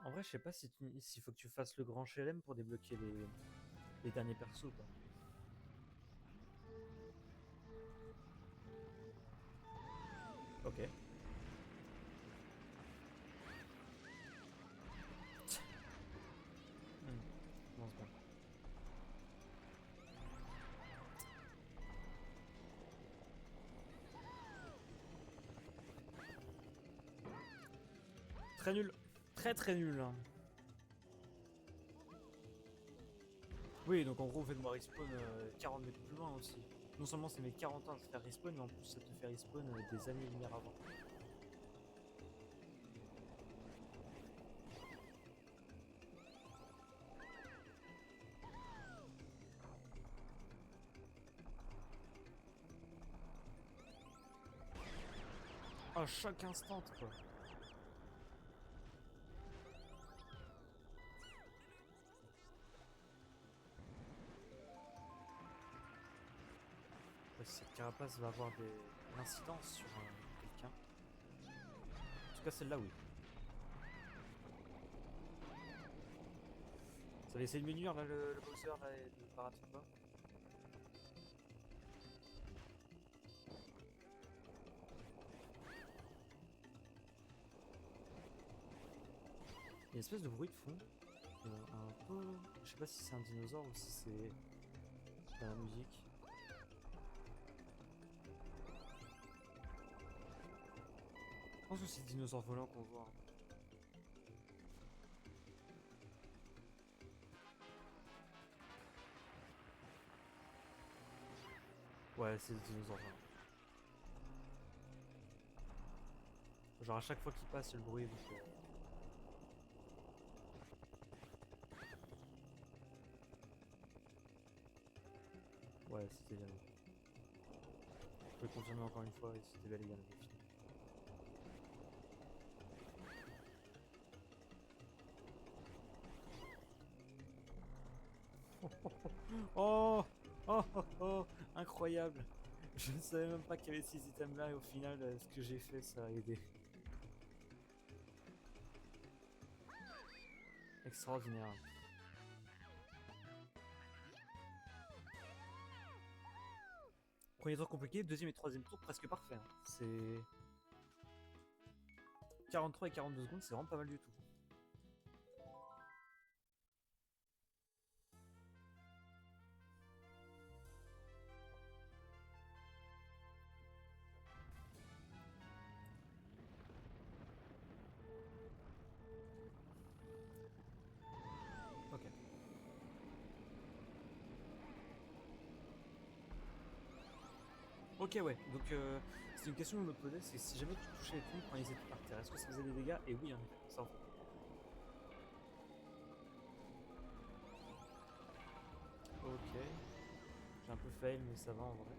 En vrai, je sais pas s'il faut que tu fasses le grand chelem pour débloquer les derniers persos ou pas. Ok. Commence bien. Très nul. Très nul. Hein. Oui, donc en gros, faites-moi respawn 40 mètres plus loin aussi. Non seulement ça met 40 ans à se faire respawn, mais en plus ça te fait respawn des années-lumière avant. À chaque instant, quoi. Cette carapace va avoir une incidence sur quelqu'un. En tout cas, celle-là, oui. Ça va essayer de me nuire, là, le boxer, là, et de paraton pas. une espèce de bruit de fond. Un peu... Je sais pas si c'est un dinosaure ou si c'est de la musique. Je pense que c'est le dinosaure volant qu'on voit. Ouais, c'est le dinosaure volant. Genre à chaque fois qu'il passe, il y a le bruit. Donc, ouais, c'était bien. Je peux confirmer encore une fois, et c'était bel et bien le film. Oh, oh, oh, oh, incroyable. Je ne savais même pas qu'il y avait ces items là et au final ce que j'ai fait ça a aidé. Extraordinaire. Premier tour compliqué, deuxième et troisième tour presque parfait. Hein. C'est 43 et 42 secondes, c'est vraiment pas mal du tout. Ok. Ok, ouais. Donc, c'est une question que je me posais, c'est si jamais tu touchais les troncs quand ils étaient par terre, est-ce que ça faisait des dégâts? Et oui, en effet, ça en fait. Ok. J'ai un peu fail, mais ça va en vrai.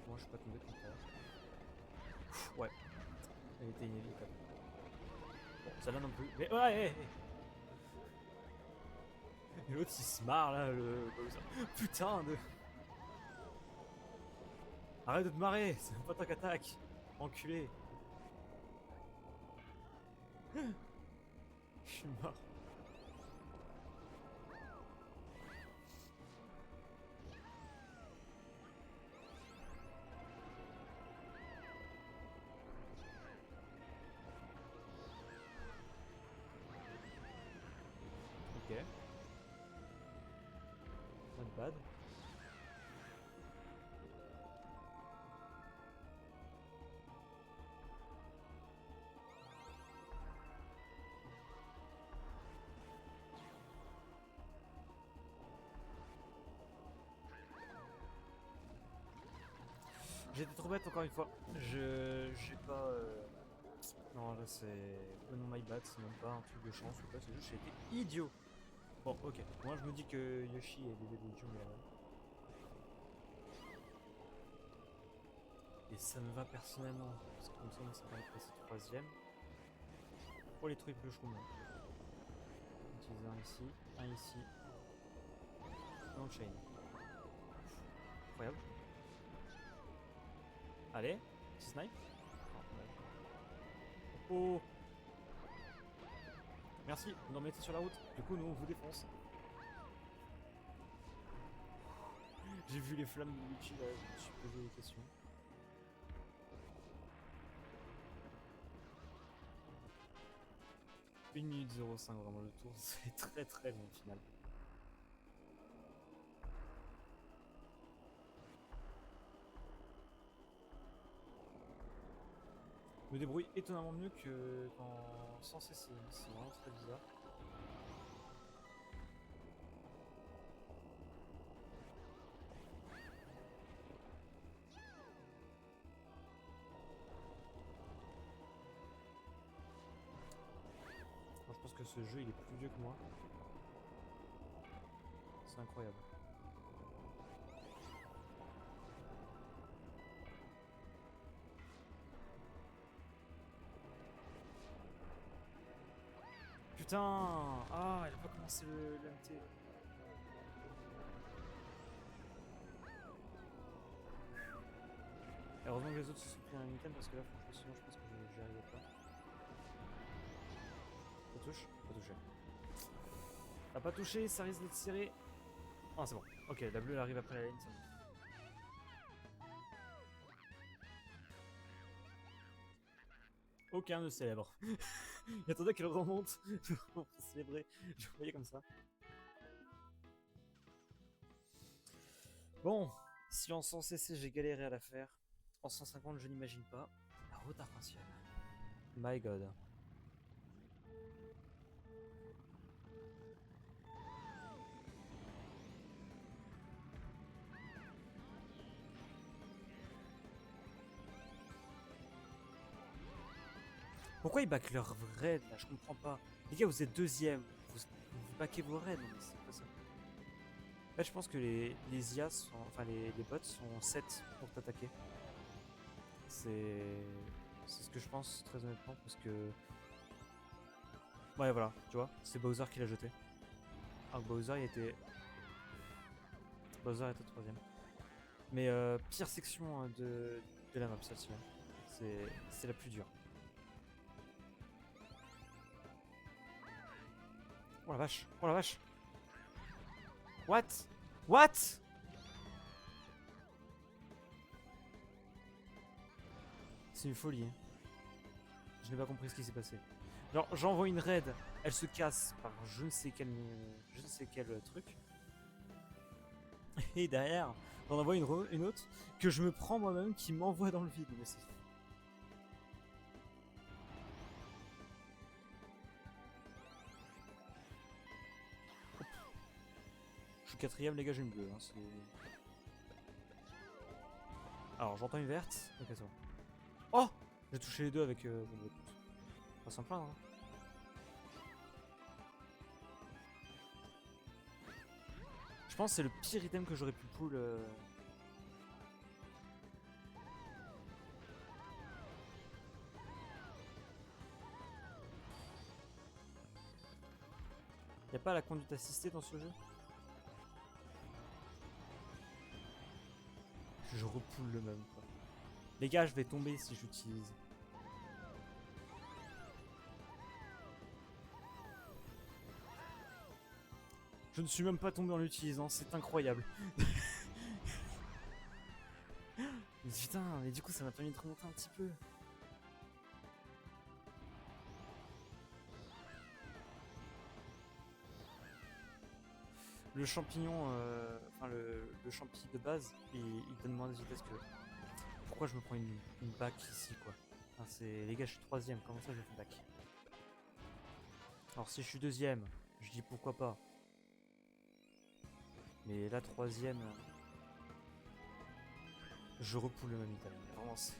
Moi, je suis pas tombé contre terre. Ouais. Elle était inévitable. Bon, celle-là non plus. Mais ouais, hey, hey. Et l'autre, il se marre là, le... Putain de... Arrête de te marrer, c'est même pas toi qui attaque. Enculé. Je suis mort. Ok. Not bad. J'ai été trop bête encore une fois. J'ai pas. Non, là c'est. Non, my bad, c'est même pas un truc de chance ou quoi, c'est juste j'ai été idiot. Bon, ok. Moi je me dis que Yoshi est bébé des jungles. Et ça me va personnellement. Parce que comme ça, ça permet de passer troisième. Pour les triples shrooms. Utiliser un ici, un ici. Et on chain. Incroyable. Allez, petit snipe. Oh, merci, vous nous remettez sur la route. Du coup, nous on vous défonce. J'ai vu les flammes de Luigi là, je me suis posé des questions. Une minute 05 vraiment le tour, c'est très très long au final. Je me débrouille étonnamment mieux que qu'en sans ceci, c'est vraiment très bizarre. Moi, je pense que ce jeu il est plus vieux que moi. C'est incroyable. Putain! Ah, il a pas commencé le MT. Et heureusement que les autres se sont pris un item parce que là, franchement, sinon je pense que j'y arriverai pas. Ça touche? Pas touché. T'as pas touché, ça risque d'être serré. Ah, c'est bon. Ok, la bleue elle arrive après la ligne, c'est bon. Aucun ne célèbre. Il attendait qu'elle remonte pour célébrer. Je le voyais comme ça. Bon, si en 100 cc j'ai galéré à la faire, en 150 je n'imagine pas. La route arc-en-ciel. My god. Pourquoi ils backent leur raid là? Je comprends pas. Les gars, vous êtes deuxième. Vous backez vos raids. Non, mais c'est pas ça. En fait, je pense que les IA sont. Enfin, les bots sont 7 pour t'attaquer. C'est ce que je pense, très honnêtement. Parce que. Ouais, voilà, tu vois. C'est Bowser qui l'a jeté. Alors que Bowser, il était. Bowser était troisième. Mais pire section de la map, celle-ci. C'est la plus dure. Oh la vache! Oh la vache! What? What? C'est une folie. Hein. Je n'ai pas compris ce qui s'est passé. Genre, j'envoie une raid, elle se casse par je ne sais quel truc. Et derrière, j'en envoie une autre que je me prends moi-même qui m'envoie dans le vide. Mais c'est... Je suis quatrième, les gars, j'ai une bleue. Hein, alors, j'entends une verte. Ok, c'est bon. Oh! J'ai touché les deux avec... pas sans plaindre. Hein. Je pense que c'est le pire item que j'aurais pu pull. Y'a pas la conduite assistée dans ce jeu? Je repoule le même quoi. Les gars, je vais tomber si j'utilise. Je ne suis même pas tombé en l'utilisant, c'est incroyable. Mais putain, mais du coup ça m'a permis de remonter un petit peu. Le champignon, enfin le champi de base, il donne moins de vitesse que... Pourquoi je me prends une back ici quoi? Enfin, c'est... Les gars, je suis troisième, comment ça je fais back? Alors si je suis deuxième, je dis pourquoi pas. Mais là, troisième, je repoule le même item. Vraiment, c'est...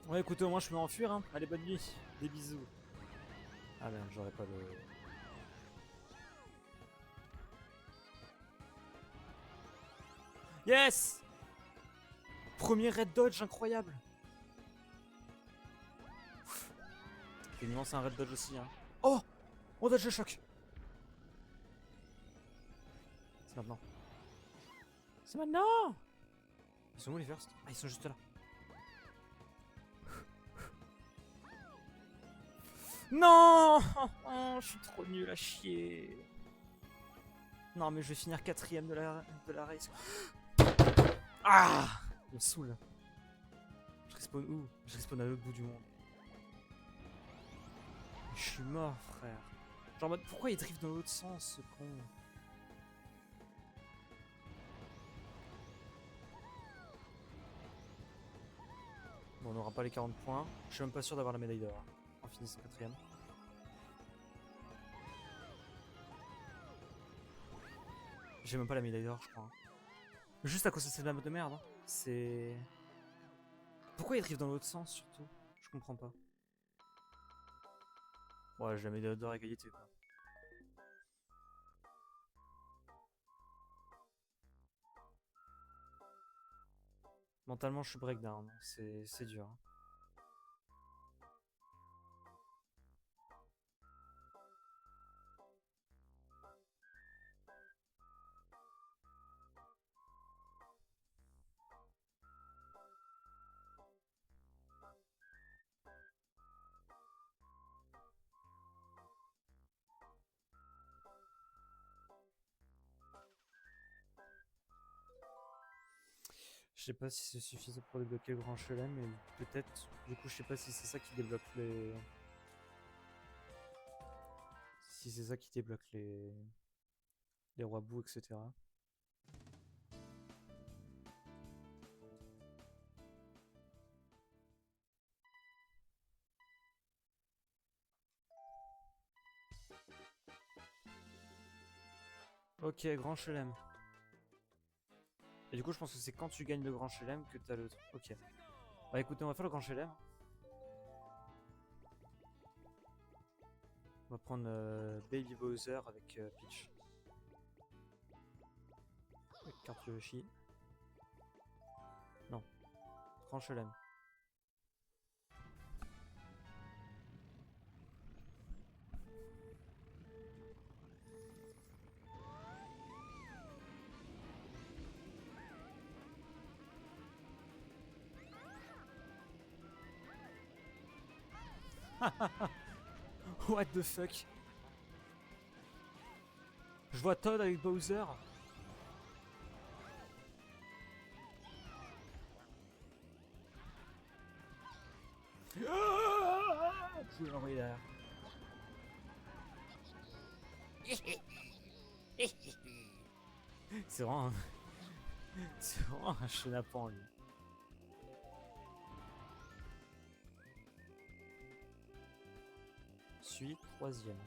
Ouais, écoutez, au moins je peux m'enfuir. Hein. Allez, bonne nuit. Des bisous. Ah merde, j'aurais pas le... Yes! Premier red dodge incroyable. Techniquement, c'est un red dodge aussi. Hein. Oh! On dodge le choc. C'est maintenant. C'est maintenant! Ils sont où les first? Ah, ils sont juste là. Non! Oh, je suis trop nul à chier. Non, mais je vais finir quatrième de la race. Ah! Il me saoule. Je respawn où? Je respawn à l'autre bout du monde. Je suis mort, frère. Genre en mode, pourquoi il drift dans l'autre sens, ce con? Bon, on n'aura pas les 40 points. Je suis même pas sûr d'avoir la médaille d'or. En finissant quatrième. J'ai même pas la médaille d'or, je crois. Juste à cause de cette map de merde. Hein. C'est... Pourquoi il drift dans l'autre sens, surtout? Je comprends pas. Ouais, j'ai la médaille d'or égalité, quoi. Mentalement, je suis breakdown. C'est dur. Hein. Je sais pas si c'est suffisant pour débloquer le grand chelem, mais peut-être. Du coup, je sais pas si c'est ça qui débloque les. Si c'est ça qui débloque les rois bouts, etc. Ok, grand chelem. Et du coup, je pense que c'est quand tu gagnes le grand chelem que t'as le truc. Ok. Bah écoutez, on va faire le grand chelem. On va prendre Baby Bowser avec Peach. Avec carte Yoshi. Non. Grand chelem. What the fuck? Je vois Todd avec Bowser. Vous pouvez l'envoyer derrière. C'est vraiment un... C'est vraiment un chenapan lui. Suis troisième.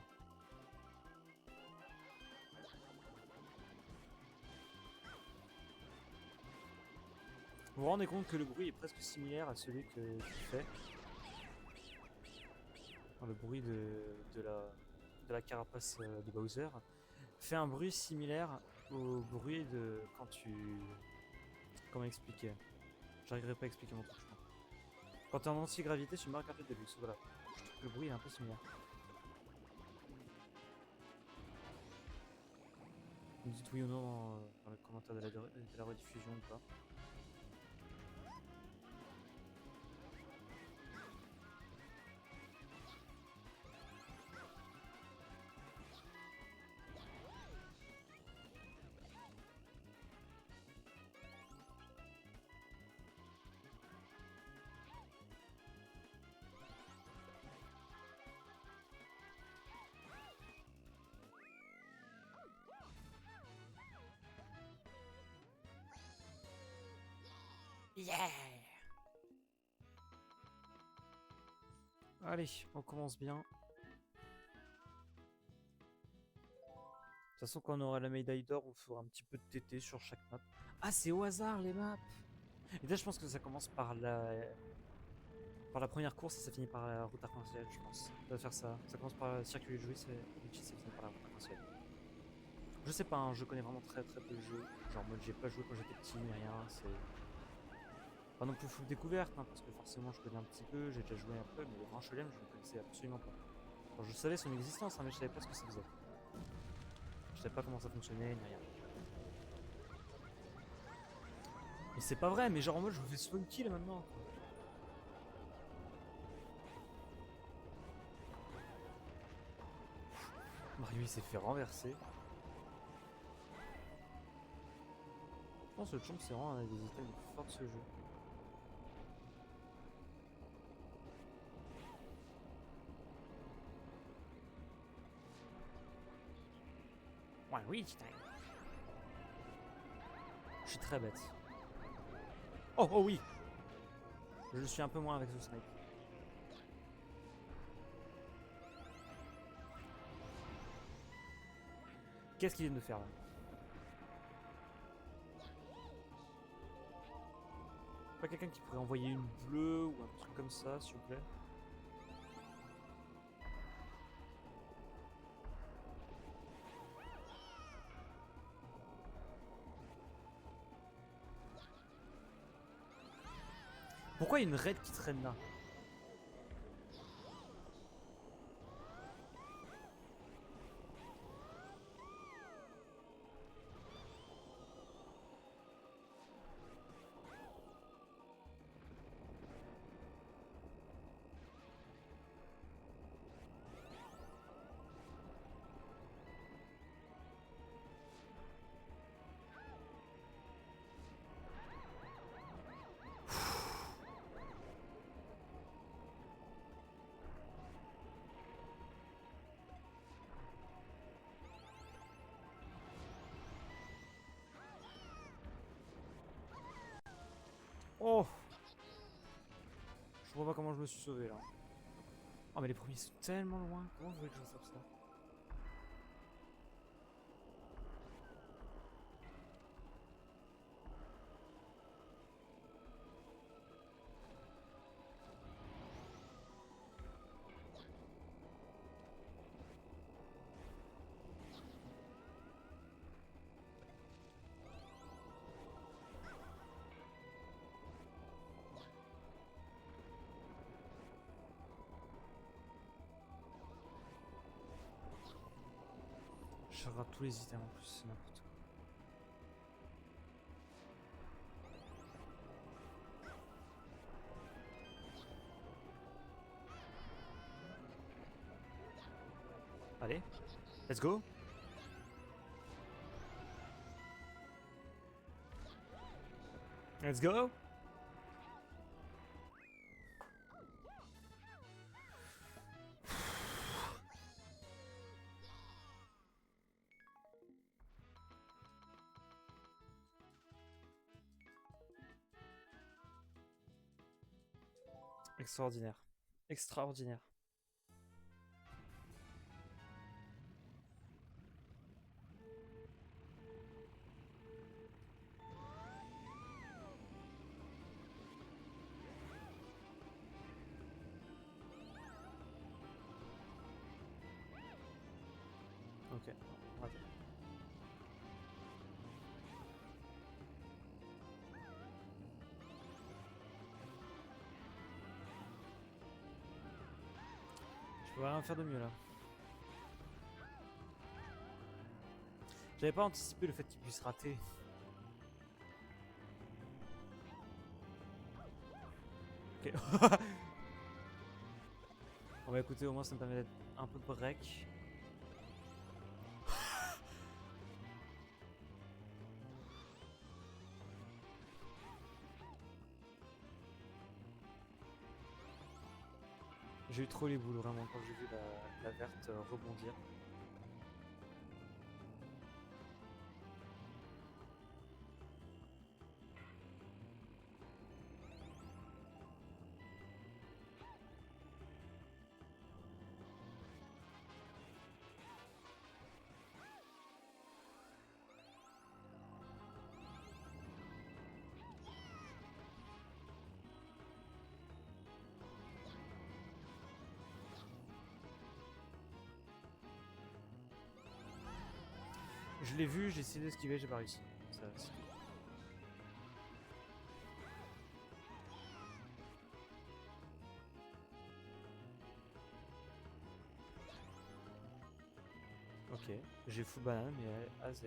Vous vous rendez compte que le bruit est presque similaire à celui que tu fais. Enfin, le bruit de la carapace de Bowser fait un bruit similaire au bruit de quand tu... Comment expliquer? J'arriverai pas à expliquer mon truc, je pense. Quand t'es en anti-gravité sur Mario Kart 8 Deluxe, voilà. Je trouve que le bruit est un peu similaire. Vous me dites oui ou non dans le commentaire de la rediffusion ou pas. Yeah! Allez, on commence bien. De toute façon, quand on aura la médaille d'or, on fera un petit peu de TT sur chaque map. Ah, c'est au hasard les maps! Et là, je pense que ça commence par la première course et ça finit par la route arc-en-ciel, je pense. Ça va faire ça. Ça commence par le circuit de jouis, ça finit par la route arc-en-ciel. Je sais pas, hein, je connais vraiment très très peu le jeu. Genre, moi, j'ai pas joué quand j'étais petit ni rien. C'est pas non plus full découverte, hein, parce que forcément, je connais un petit peu, j'ai déjà joué un peu, mais le Grand Chelem, je ne connaissais absolument pas. Alors, je savais son existence, hein, mais je savais pas ce que ça faisait. Je savais pas comment ça fonctionnait, ni rien. Mais c'est pas vrai, mais genre en mode je me fais spawn kill maintenant. Quoi. Mario il s'est fait renverser. Je pense que le champ c'est vraiment un des items les plus forts de ce jeu. Ouais, oui, putain. Je suis très bête. Oh, oh oui. Je suis un peu moins avec ce snipe. Qu'est-ce qu'il vient de faire là? Pas quelqu'un qui pourrait envoyer une bleue ou un truc comme ça, s'il vous plaît? Pourquoi il y a une raid qui traîne là? Oh! Je vois pas comment je me suis sauvé là. Oh mais les premiers sont tellement loin. Comment vous voulez que je fasse ça? Je rate tous les items en plus, c'est n'importe quoi. Allez, let's go. Let's go. Extraordinaire. Extraordinaire. Ok, raté. Je peux rien faire de mieux là. J'avais pas anticipé le fait qu'il puisse rater. Ok. On va écouter, au moins ça me permet d'être un peu de break. J'ai eu trop les boules vraiment quand j'ai vu la verte rebondir. Je l'ai vu, j'ai essayé d'esquiver, j'ai pas réussi. Ça, c'est tout. Ok, j'ai full banane mais AZ.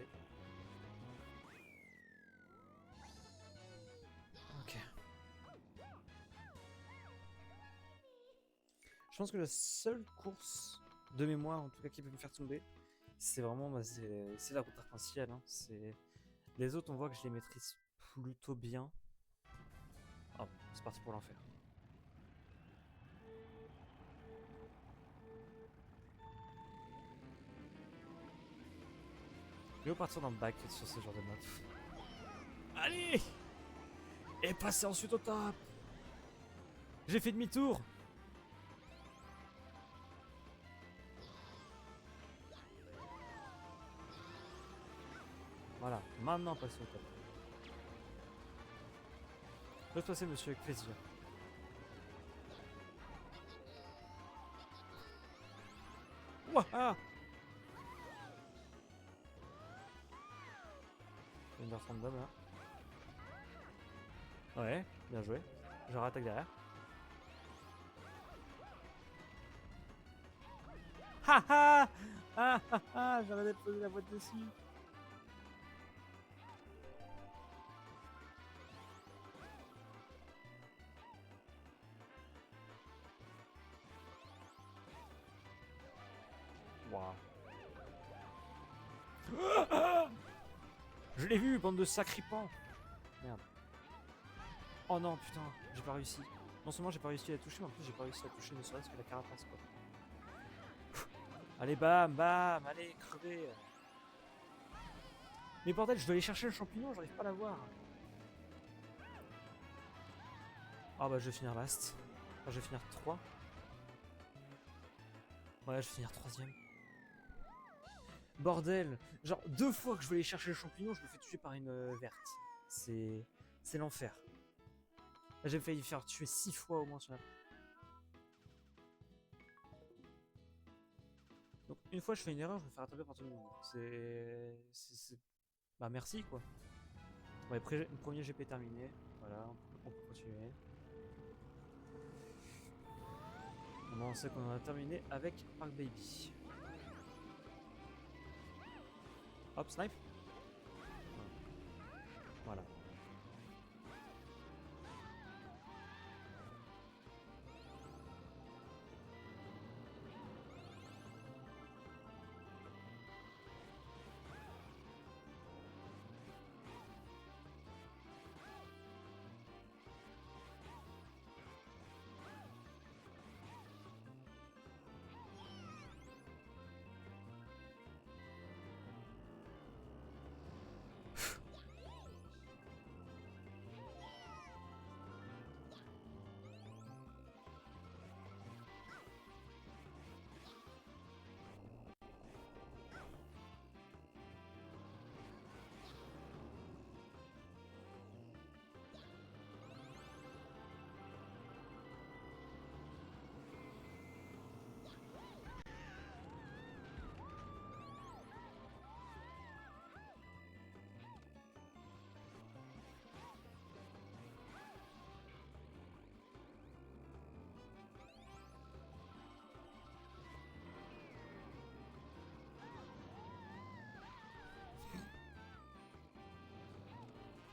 Ok. Je pense que la seule course de mémoire, en tout cas, qui peut me faire tomber, c'est vraiment bah, c'est la route arc-en-ciel. Hein. Les autres, on voit que je les maîtrise plutôt bien. Ah, c'est parti pour l'enfer. Je vais partir dans le bac sur ce genre de mode. Allez! Et passer ensuite au top! J'ai fait demi-tour! Voilà, maintenant passer au top. Laisse passer, monsieur, avec plaisir. Ouah! Une version de là. Ouais, bien joué. Je rattaque derrière. Ha ha! Ah ha ha! J'avais posé la boîte dessus. Waouh. Je l'ai vu, bande de sacripants. Merde. Oh non, putain, j'ai pas réussi. Non seulement j'ai pas réussi à la toucher, mais en plus j'ai pas réussi à toucher ne serait-ce que la carapace quoi. Allez, bam, bam, allez, crevez. Mais bordel, je dois aller chercher le champignon, j'arrive pas à l'avoir. Ah bah je vais finir last. Enfin, je vais finir 3. Ouais, je vais finir 3ème. Bordel! Genre 2 fois que je vais aller chercher le champignon, je me fais tuer par une verte. C'est l'enfer. J'ai failli faire tuer 6 fois au moins sur la... Donc une fois je fais une erreur, je me fais rattraper par tout le monde. Bah merci quoi. Ouais, premier GP terminé. Voilà, on peut continuer. On sait qu'on en a terminé avec Park Baby. Hop, snipe. Voilà.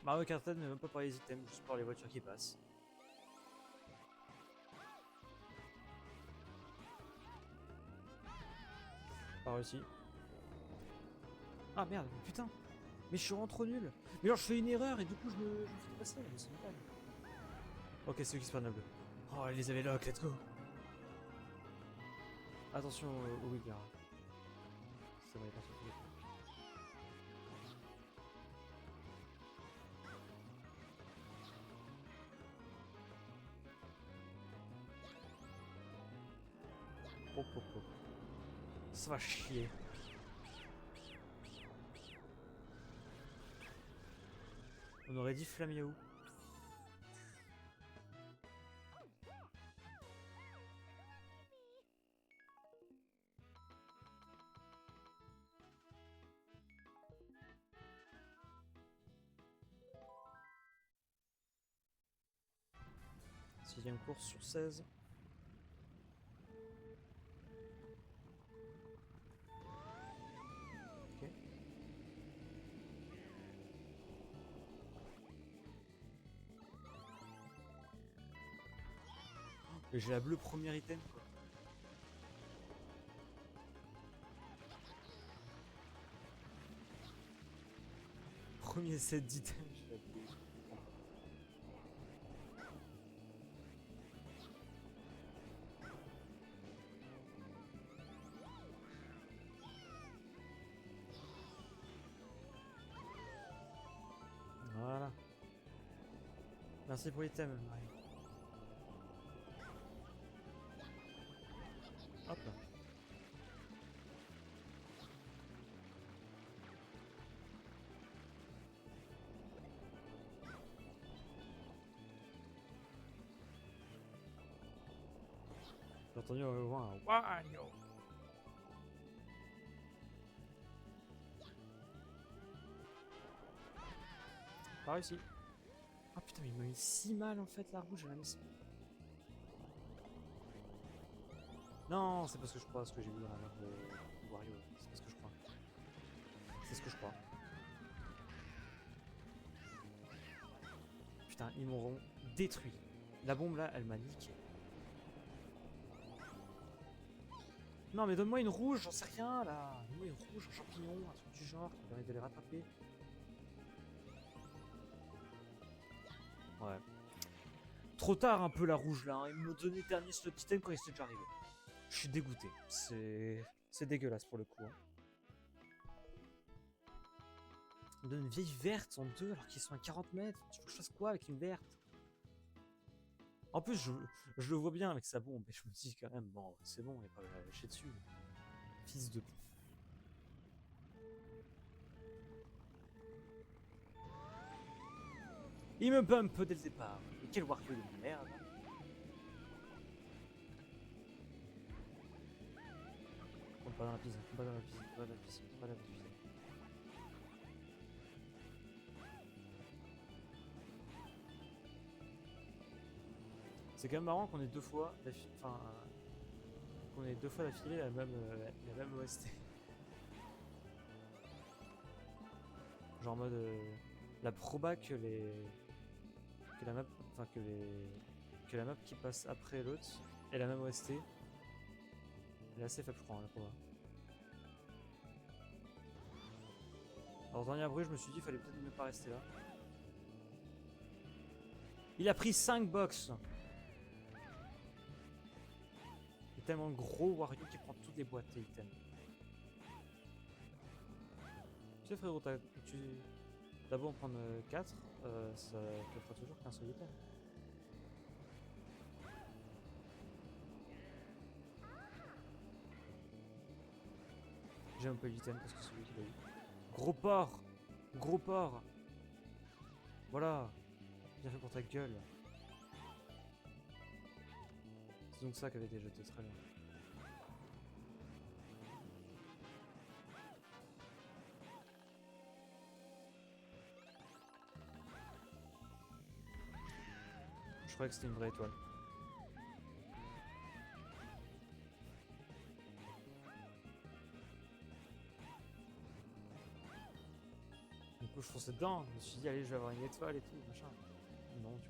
Mario Kart 7 mais même pas pour les items, juste pour les voitures qui passent. Pas réussi. Ah merde, putain! Mais je suis vraiment trop nul! Mais alors je fais une erreur et du coup je me fais passer, mais c'est une blague. Ok, c'est eux qui spawnent bleu. Oh, ils les avaient lock, let's go! Attention au Wiggler. Ça va y passer tous les coups. Hop hop hop. Ça va chier. On aurait dit Flamiaou. Sixième course sur 16. Ok. Et j'ai la bleue première item quoi. Premier set d'item, j'ai la bleue. Voilà. Merci pour l'item, Marie. Hop là. J'ai entendu au loin un Wario. Pas réussi. Ah putain, mais il m'a mis si mal en fait la rouge, elle a mis... Non, c'est parce que je crois ce que j'ai vu dans la map de Wario. C'est parce que je crois. C'est ce que je crois. Putain, ils m'auront détruit. La bombe là, elle m'a niqué. Non mais donne-moi une rouge, j'en sais rien là. Donne-moi une rouge, un champignon, un truc du genre qui permet de les rattraper. Ouais. Trop tard un peu la rouge là, hein. Ils m'ont donné dernier slot item quand ils étaient déjà arrivés. Je suis dégoûté. C'est dégueulasse pour le coup. Hein. On me donne une vieille verte en deux alors qu'ils sont à 40 mètres. Tu veux que je fasse quoi avec une verte? En plus, je le vois bien avec sa bombe, et je me dis quand même, bon, c'est bon, il va pas la lâcher dessus. Fils de... Il me pump dès le départ. Et quel Wario de merde. Tombe pas dans la piscine, tombe pas dans la piscine, tombe pas dans la piscine, tombe pas dans la piscine. C'est quand même marrant qu'on ait deux fois d'affilée, enfin, qu'on ait deux fois d'affilée la même OST. Genre en mode la proba que la map, enfin que la map qui passe après l'autre est la même OST. Elle est assez faible, je crois, la proba. Alors dernier bruit, je me suis dit, il fallait peut-être ne pas rester là. Il a pris 5 box. Il est tellement gros Wario qui prend toutes les boîtes et items. Tu sais frérot, tu d'abord en prendre 4, ça te fera toujours qu'un seul item. J'ai un peu l'item parce que c'est celui qui l'a eu. Gros porc. Gros porc. Voilà. Bien fait pour ta gueule. C'est donc ça qui avait été jeté, très bien. Je croyais que c'était une vraie étoile. Du coup je fonçais dedans, je me suis dit allez je vais avoir une étoile et tout, machin. Non du coup.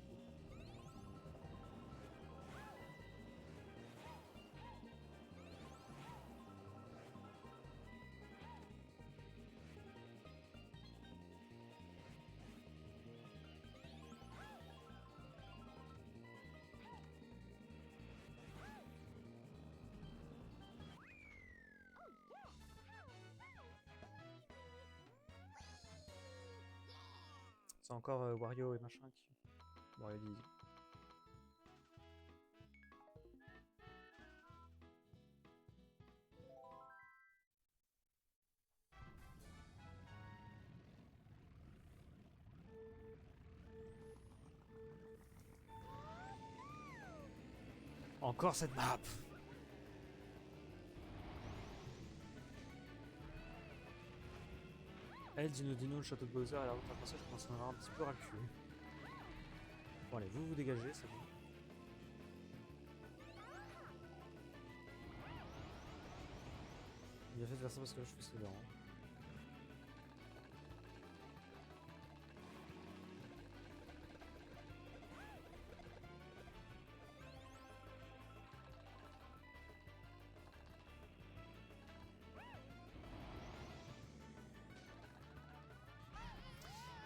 C'est encore Wario et machin qui... Wario dit... Encore cette map. Elle, Dino Dino, le château de Bowser et la route à passer, je commence à en avoir un petit peu ras le cul. Bon allez, vous dégagez, c'est bon. Il a fait de faire ça parce que là je fais ce que dérange.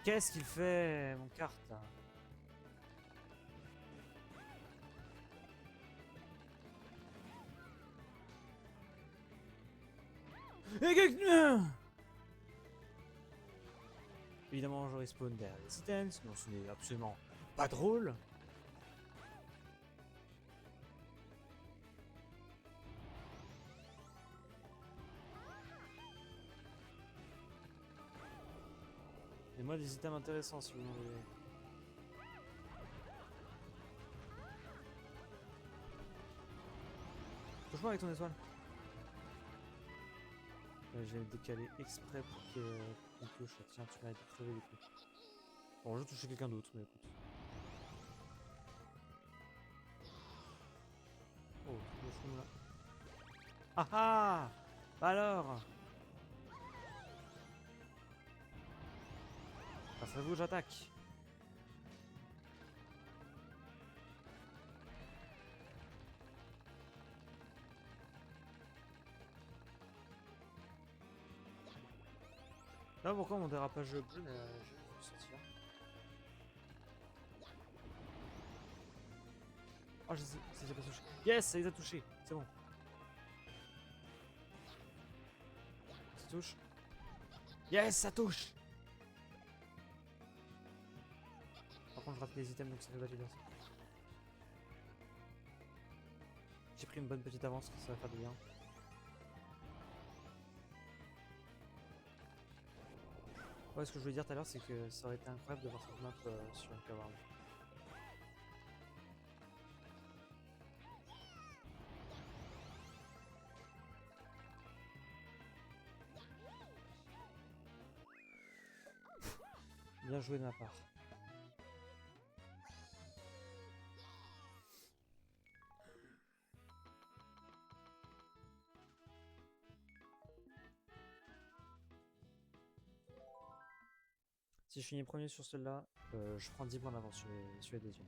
Qu'est-ce qu'il fait, mon carte? Évidemment, je respawn derrière les items, sinon ce n'est absolument pas drôle. Et moi, des items intéressants si vous en voulez. Touche-moi avec ton étoile. Je vais me décaler exprès pour qu'il touche. Tiens, tu m'as été crevé du coup. Bon, je vais toucher quelqu'un d'autre, mais écoute. Oh, touche-moi là. Ah ah! Alors! Passez-vous, j'attaque! Là, pourquoi mon dérapage bleu n'a jamais vu sortir? Oh, je sais, j'ai pas touché. Yes, ça les a touchés, c'est bon. Ça touche. Yes, ça touche! Par contre, je rate les items donc ça fait battre les personnes. J'ai pris une bonne petite avance, ça va faire du bien. Ouais, ce que je voulais dire tout à l'heure, c'est que ça aurait été incroyable de voir cette map sur un Kawarm. Bien joué de ma part. Si je finis premier sur celle-là, je prends 10 points d'avance sur les deuxièmes.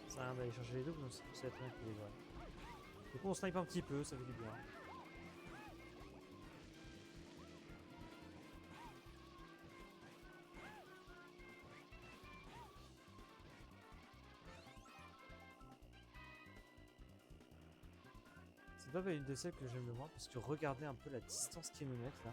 Ça sert à rien d'aller chercher les doubles, donc ça va être un équilibre. Du coup on snipe un petit peu, ça fait du bien. C'est pas une de celles que j'aime le moins parce que regardez un peu la distance qu'ils me mettent là.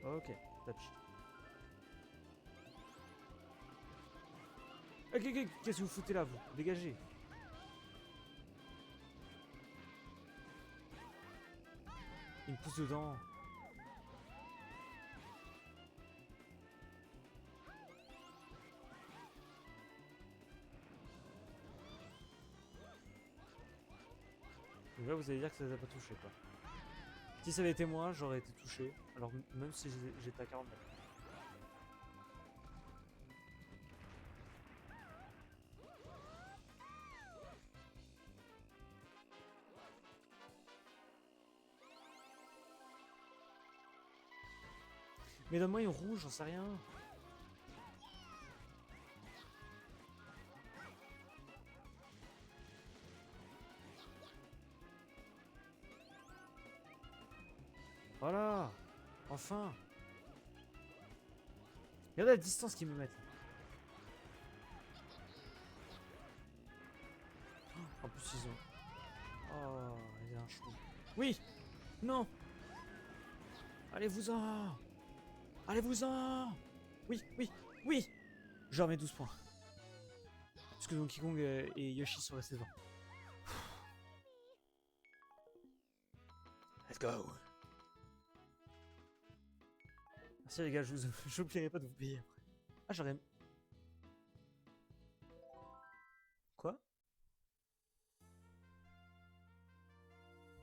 Ok, touch. Ok, qu'est-ce que vous foutez là, vous? Dégagez. Il me pousse dedans. Donc là, vous allez dire que ça les a pas touché, quoi. Si ça avait été moi, j'aurais été touché. Alors, même si j'étais à 40 mètres. Mais donne-moi une rouge, j'en sais rien. Voilà. Enfin. Regardez la distance qu'ils me mettent. En plus, ils ont... Oh, il y a un chou. Oui. Non. Allez-vous-en. Allez-vous-en. Oui. Je remets 12 points. Parce que Donkey Kong et Yoshi sont restés devant. Let's go. Merci les gars, je n'oublierai pas de vous payer après. Ah, j'aurais... Quoi?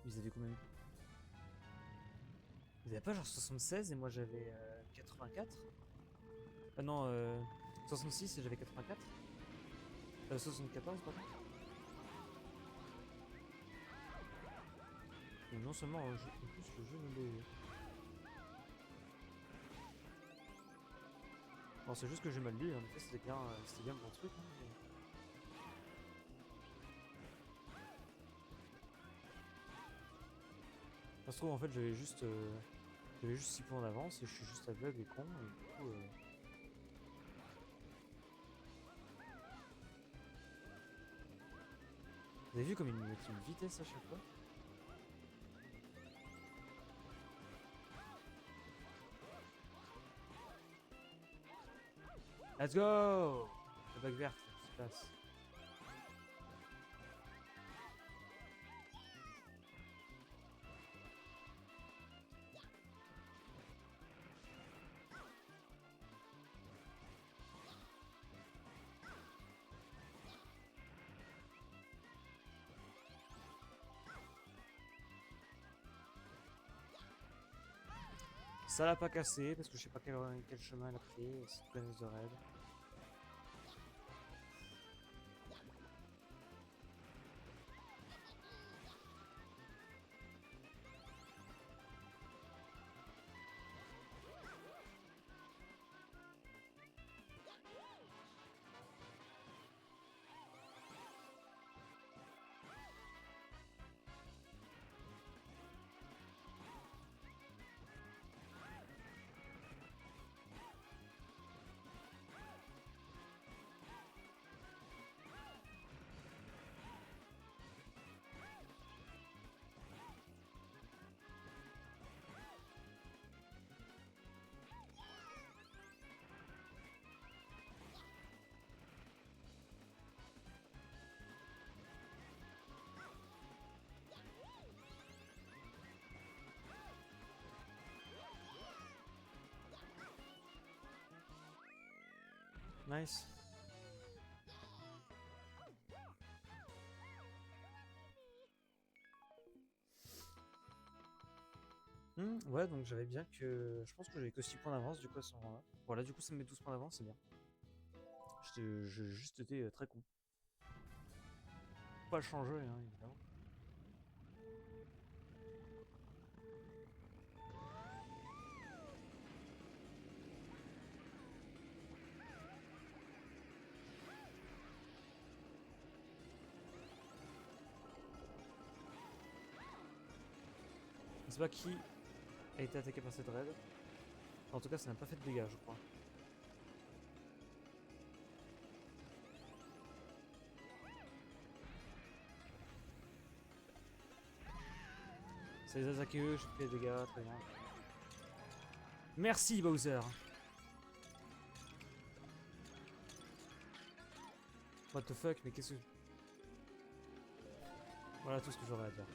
Vous avez combien? Vous avez pas genre 76 et moi j'avais 84? Ah non, 66 et j'avais 84? 74 pardon. Et non seulement en plus le jeu me l'est... Non, c'est juste que j'ai mal lu, en effet c'était bien mon truc. Hein, mais... Ça se trouve en fait j'avais juste 6 points d'avance et je suis juste aveugle et con et du coup... Vous avez vu comme il me met une vitesse à chaque fois? Let's go! La bague verte, qui se passe. Ça l'a pas cassé parce que je sais pas quel chemin elle a pris, cette connaisse de raid. Nice. Ouais, donc j'avais bien que... Je pense que j'avais que 6 points d'avance du coup à ce moment-là. Voilà, du coup ça me met 12 points d'avance, c'est bien. J'ai juste été très con. Pas changer, hein, évidemment. Je sais pas qui a été attaqué par cette raid. En tout cas, ça n'a pas fait de dégâts, je crois. Ça les a attaqués eux, j'ai fait des dégâts, très bien. Merci Bowser. What the fuck, mais qu'est-ce que... Voilà tout ce que j'aurais à dire.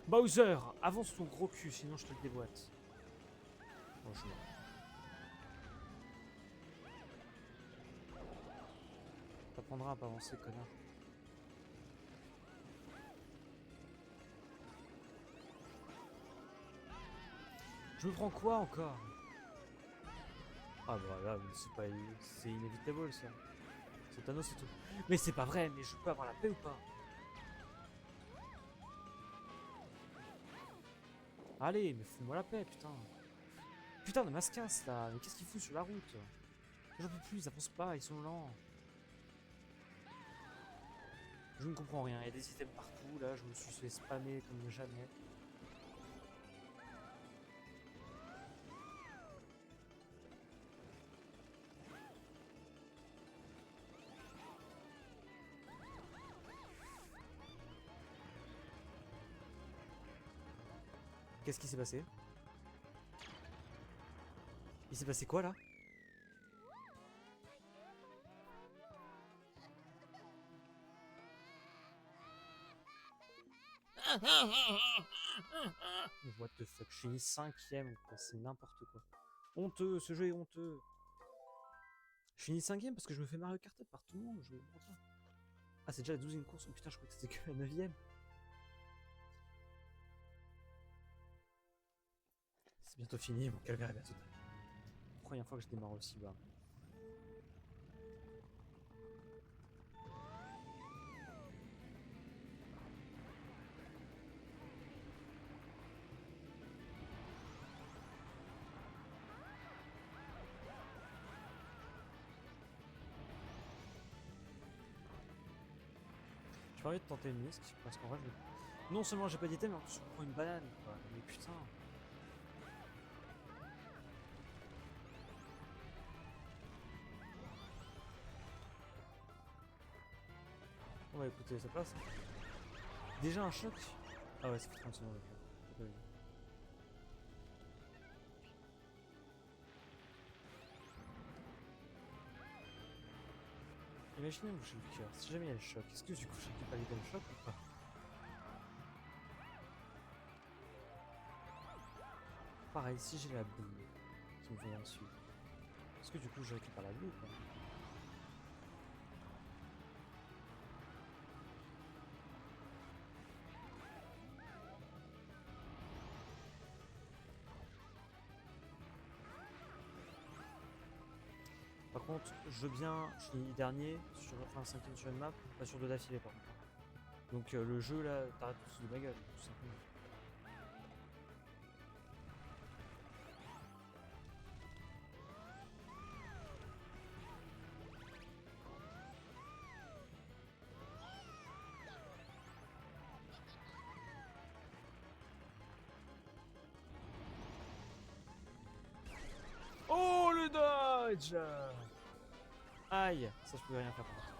Bowser, avance ton gros cul, sinon je te le déboîte. Franchement. T'apprendras à pas avancer, connard. Je me prends quoi encore? Ah bah là, c'est pas... C'est inévitable ça. C'est Thanos c'est tout. Mais c'est pas vrai, mais je peux avoir la paix ou pas? Allez, mais fous-moi la paix, putain. Putain de mascasse là, mais qu'est-ce qu'il fout sur la route? J'en peux plus, ils avancent pas, ils sont lents. Je ne comprends rien, il y a des items partout, là, je me suis fait spammer comme jamais. Qu'est-ce qui s'est passé? Il s'est passé quoi là? What the fuck, je finis 5ème, c'est n'importe quoi. Honteux, ce jeu est honteux. Je finis 5ème parce que je me fais Mario Kart par tout le monde, je me comprends pas. Ah, c'est déjà la 12ème course, oh putain, je crois que c'était que la 9ème. C'est bientôt fini, mon calvaire est bientôt. Première fois que je démarre aussi bas. J'ai pas envie de tenter une misque parce qu'en vrai, non seulement j'ai pas d'item, mais en plus je prends une banane quoi. Mais putain. On va écouter, ça passe. Déjà un choc. Ah ouais, ça fait 30 secondes. Okay. Imaginez où j'ai le cœur, si jamais il y a le choc, est-ce que du coup je récupère l'item choc ou pas? Pareil, si j'ai la boule qui me vient dessus, est-ce que du coup je récupère la boule ou pas? Par contre, je veux bien, je finis dernier, sur, enfin 5ème sur une map, pas sur 2 d'affilée par contre. Donc le jeu là, t'arrêtes de se de ma gueule, tout simplement. Oh le dodge! Aïe, ça je pouvais rien faire par contre.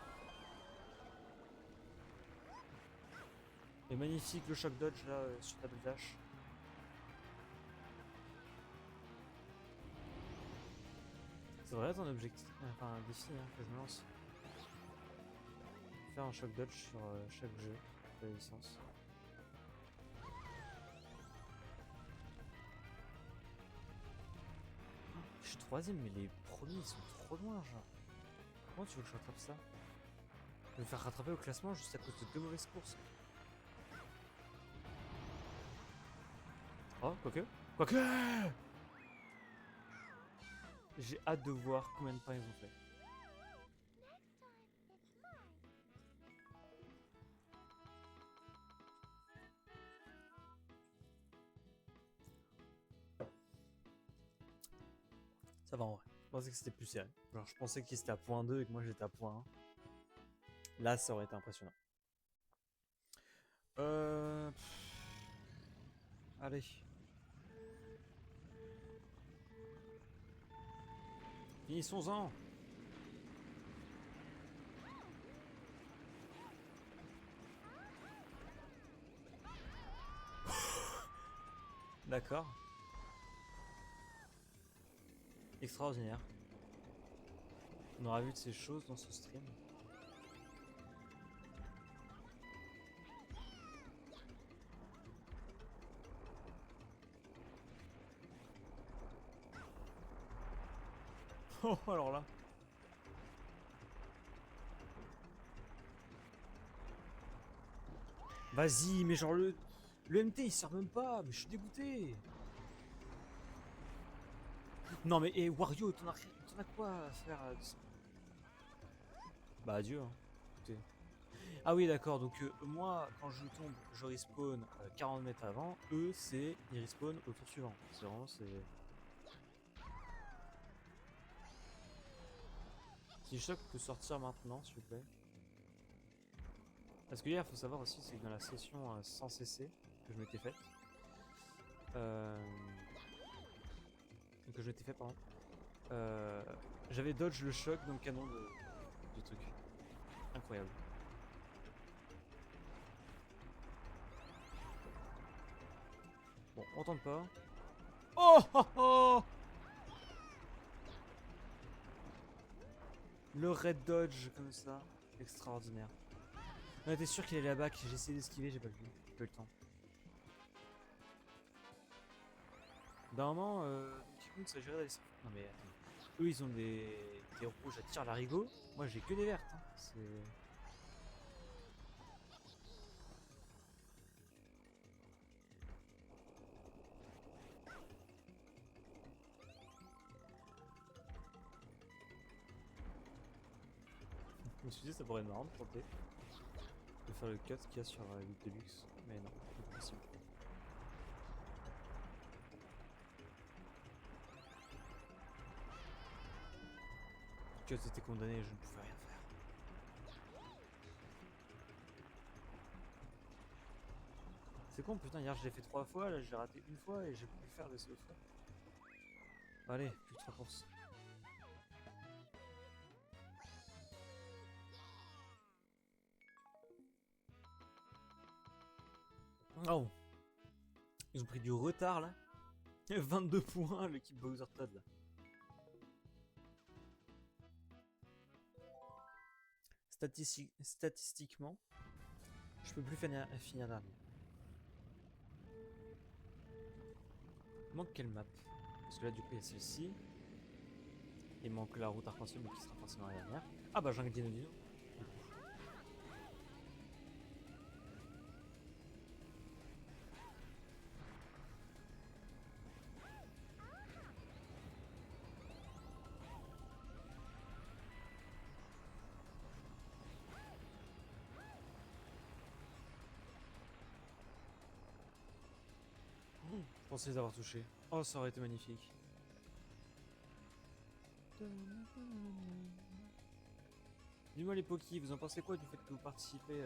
Et magnifique le choc dodge là sur table dash. Ça devrait être un objectif, enfin un défi hein, que je me lance. Faire un choc dodge sur chaque jeu de la licence. troisième, mais les premiers ils sont trop loin, genre. Comment tu veux que je rattrape ça? Je vais me faire rattraper au classement juste à cause de 2 mauvaises courses. Oh, quoique. Quoique! J'ai hâte de voir combien de temps ils ont fait. Ça va en vrai. Je pensais que c'était plus serré. Genre, je pensais qu'ils étaient à point 2 et que moi j'étais à point 1. Là, ça aurait été impressionnant. Allez. Finissons-en. D'accord. Extraordinaire. On aura vu de ces choses dans ce stream. Oh, alors là. Vas-y, mais genre le MT il sert même pas, mais je suis dégoûté. Non mais Wario, t'en as quoi à faire Bah adieu. Hein. Écoutez. Ah oui d'accord, donc moi quand je tombe, je respawn 40 mètres avant, eux c'est ils respawn au tour suivant. C'est vraiment c'est. Si Choc peut sortir maintenant s'il vous plaît. Parce que hier faut savoir aussi c'est que dans la session sans CC que je m'étais faite. Que je m'étais fait pardon. J'avais dodge le choc dans le canon du truc. Incroyable. Bon, on tente pas. Oh, oh, oh Le red dodge comme ça. Extraordinaire. On était sûr qu'il allait là-bas, j'ai essayé d'esquiver, j'ai pas vu. J'ai pas eu le temps. Normalement, Kikun ça gérait d'aller sur... Non mais attends. Eux ils ont des rouges à tir larigot. Moi j'ai que des vertes. Hein. C'est... Je me suis dit ça pourrait être marrant de tenter. De faire le cut qu'il y a sur Elite Deluxe. Mais non, c'est pas possible. Le cut était condamné et je ne pouvais rien faire. C'est con putain, hier je l'ai fait 3 fois, là je l'ai raté une fois et j'ai pu le faire de seule fois. Allez, plus que 3 courses. Oh! Ils ont pris du retard là. 22 points l'équipe Bowser Todd là. Statistiquement, je peux plus finir dernier. Il manque quelle map? Parce que là du coup il y a celle-ci. Il manque la route arc-en-ciel qui sera forcément la dernière. Ah bah Jungle Dino Dino. Je pensais les avoir touchés. Oh ça aurait été magnifique. Dis-moi les Poki, vous en pensez quoi du fait que vous participez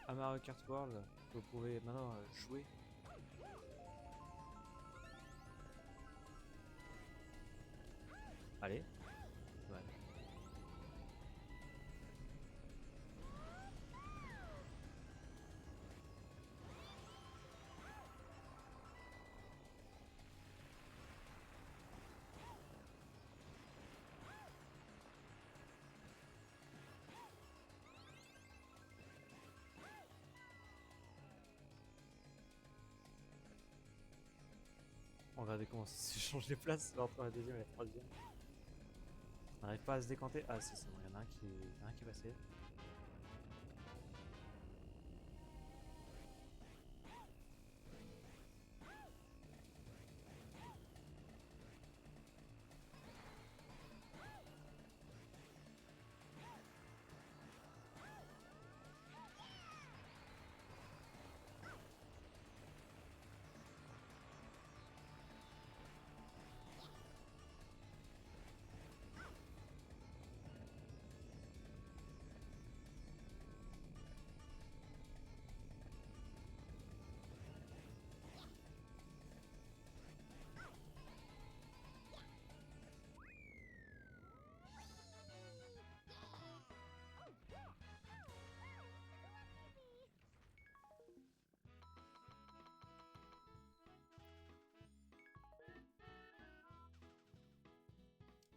à Mario Kart World? Vous pouvez maintenant jouer. Allez. Ouais. Regardez comment ça se change les places entre la deuxième et la troisième. On n'arrive pas à se décanter. Ah, c'est bon, il y en a un qui est passé.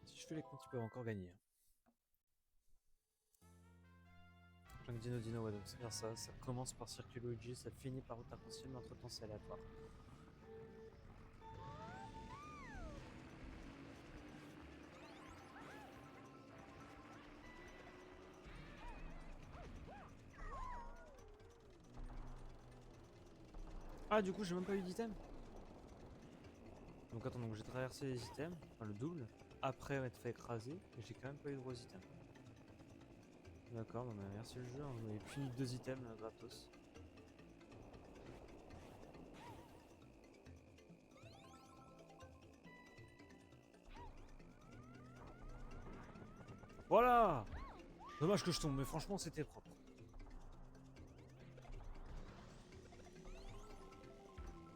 Si je fais les comptes, ils peuvent encore gagner. Junk Dino, ouais, donc c'est bien ça. Ça commence par Circuit Luigi, ça finit par route arc-en-ciel, mais entre temps c'est aléatoire. Ah, du coup, j'ai même pas eu d'item. Donc attends, donc j'ai traversé les items, enfin le double, après m'être fait écraser, et j'ai quand même pas eu de gros items. D'accord, bah merci le jeu, hein, vous m'avez puni 2 items gratos. Voilà. Dommage que je tombe, mais franchement c'était propre.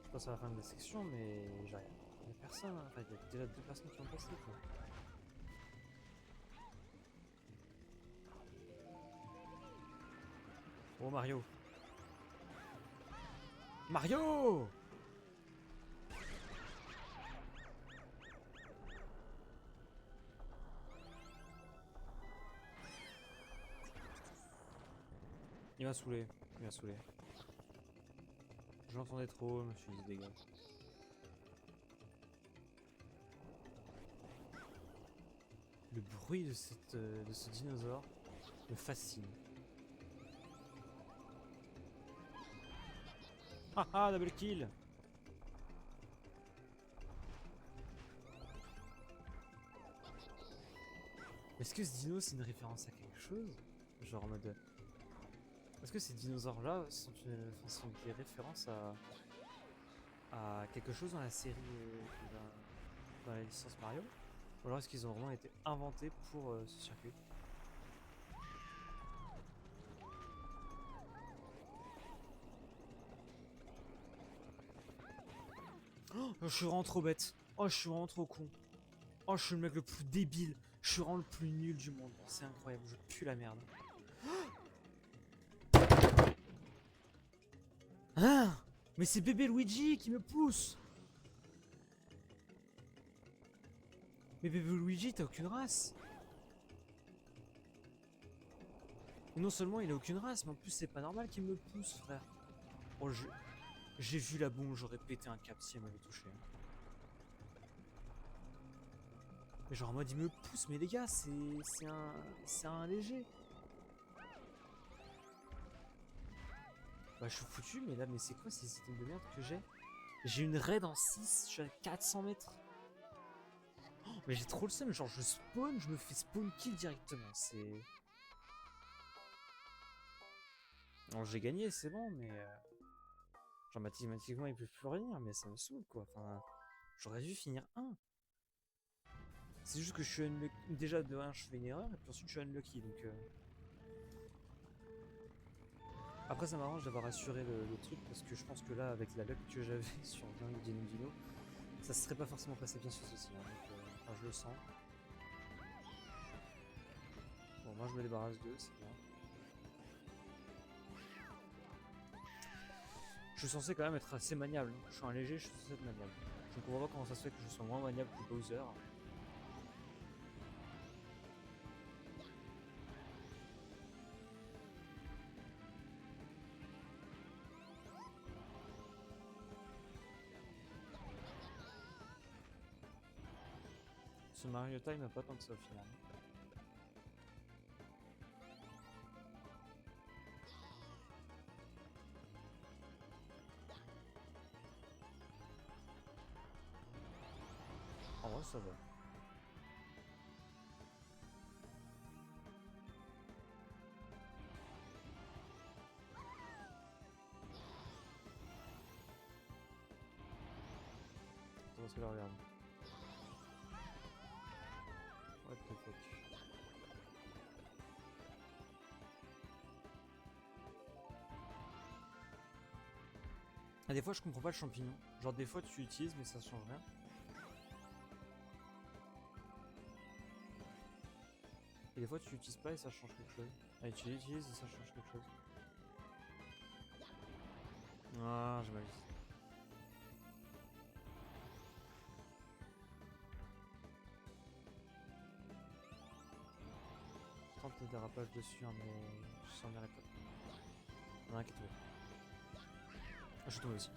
Je passe à la fin de la section, mais j'ai rien. Il y a personne, hein. Enfin il y a déjà 2 personnes qui ont passé quoi. Oh Mario. Mario! Il m'a saoulé, il m'a saoulé. J'entendais trop, je me suis dit dégage. Le bruit de ce dinosaure me fascine. Haha, double kill! Est-ce que ce dino c'est une référence à quelque chose? Genre en mode... Est-ce que ces dinosaures-là sont des références à quelque chose dans la série, dans la licence Mario? Ou alors est-ce qu'ils ont vraiment été inventés pour ce circuit? Oh, je suis vraiment trop bête. Oh, je suis vraiment trop con. Oh, je suis le mec le plus débile. Je suis vraiment le plus nul du monde. C'est incroyable, je pue la merde. Hein? Mais c'est bébé Luigi qui me pousse! Mais bébé Luigi, t'as aucune race! Et non seulement il a aucune race, mais en plus c'est pas normal qu'il me pousse, frère. Oh, j'ai vu la bombe, j'aurais pété un cap si elle m'avait touché. Mais genre en mode il me pousse, mais les gars, c'est un léger. Bah je suis foutu, mais là, mais c'est quoi ces items de merde que j'ai? J'ai une raid en 6, je suis à 400 mètres. Oh, mais j'ai trop le seum, genre je spawn, je me fais spawn kill directement, c'est... Alors j'ai gagné, c'est bon, mais... genre mathématiquement il peut plus revenir, mais ça me saoule quoi, enfin... J'aurais dû finir 1. C'est juste que je suis unlucky. Déjà de 1 je fais une erreur, et puis ensuite je suis unlucky, donc... Après ça m'arrange d'avoir assuré le truc, parce que je pense que là, avec la luck que j'avais sur Junk Dino, ça se serait pas forcément passé bien sur ceci, hein, donc enfin, je le sens. Bon, moi je me débarrasse d'eux, c'est bien. Je suis censé quand même être assez maniable, je suis un léger, je suis censé être maniable. Je ne comprends pas comment ça se fait que je sois moins maniable que Bowser. Ce Mario Time pas tant que ça au final. En vrai ça va. Attends, parce que là regarde. What the fuck. Ah, des fois je comprends pas le champignon. Genre des fois tu l'utilises mais ça change rien. Et des fois tu l'utilises pas et ça change quelque chose. Et tu l'utilises et ça change quelque chose. Ah, j'ai mal dit. Je tente des dérapages dessus, hein, mais je sens bien la cote. Il y en a un qui est tombé. Ah, je suis tombé aussi.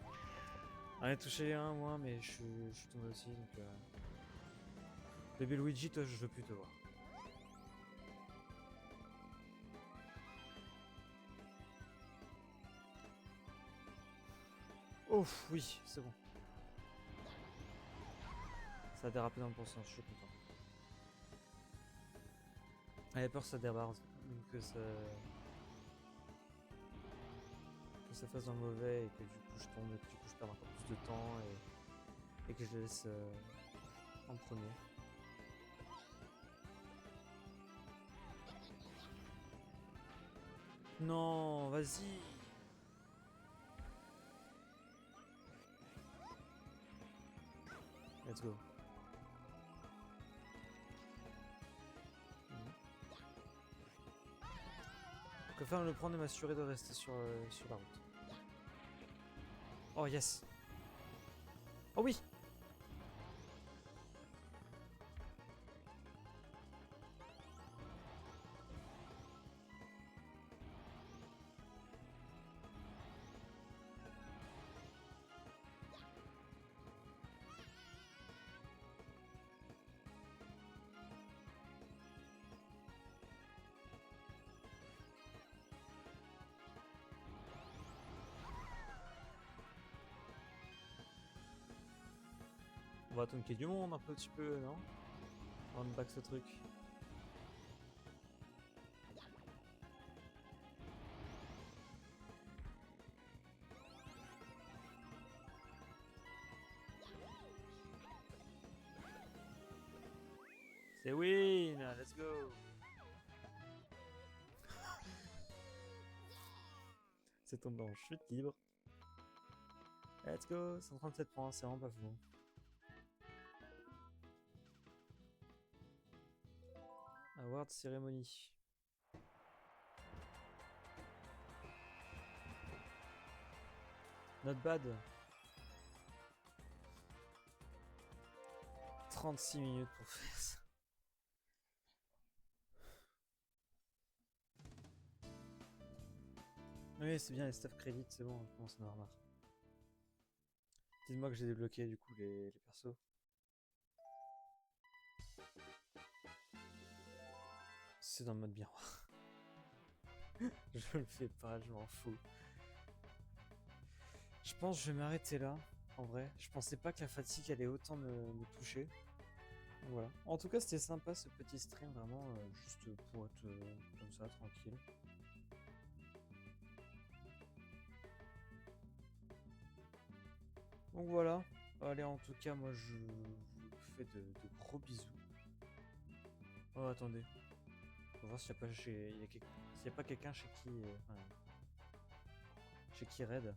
J'en ai touché un, moi, mais je suis tombé aussi, donc... Bébé Luigi, toi, je veux plus te voir. Ouf, oui, c'est bon. Ça a dérapé dans le bon sens, je suis content. J'avais peur que ça débarque, que ça fasse dans le mauvais et que du coup je tombe et que du coup je perds encore plus de temps et que je le laisse en premier. Non, vas-y. Let's go. Je préfère le prendre et m'assurer de rester sur la route. Oh yes. Oh oui. On va attendre qu'il y ait du monde un petit peu, non? On back ce truc. C'est win! Let's go! C'est tombé en chute libre. Let's go! 137 points, c'est vraiment pas fou. Award cérémonie. Not bad. 36 minutes pour faire ça. Oui, c'est bien les staff credits, c'est bon, je commence à en avoir marre. Dites-moi que j'ai débloqué du coup les persos. C'est dans le mode miroir. Je le fais pas, je m'en fous. Je pense que je vais m'arrêter là, en vrai. Je pensais pas que la fatigue allait autant me toucher. Voilà. En tout cas, c'était sympa ce petit stream, vraiment, juste pour être comme ça, tranquille. Donc voilà. Allez, en tout cas, moi je vous fais de gros bisous. Oh, attendez. On va voir s'il n'y a pas s'il y a pas quelqu'un chez qui. Chez qui raid.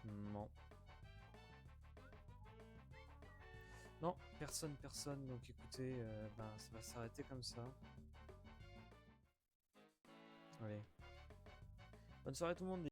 Non. Non, personne. Donc écoutez, ben, ça va s'arrêter comme ça. Allez. Bonne soirée tout le monde.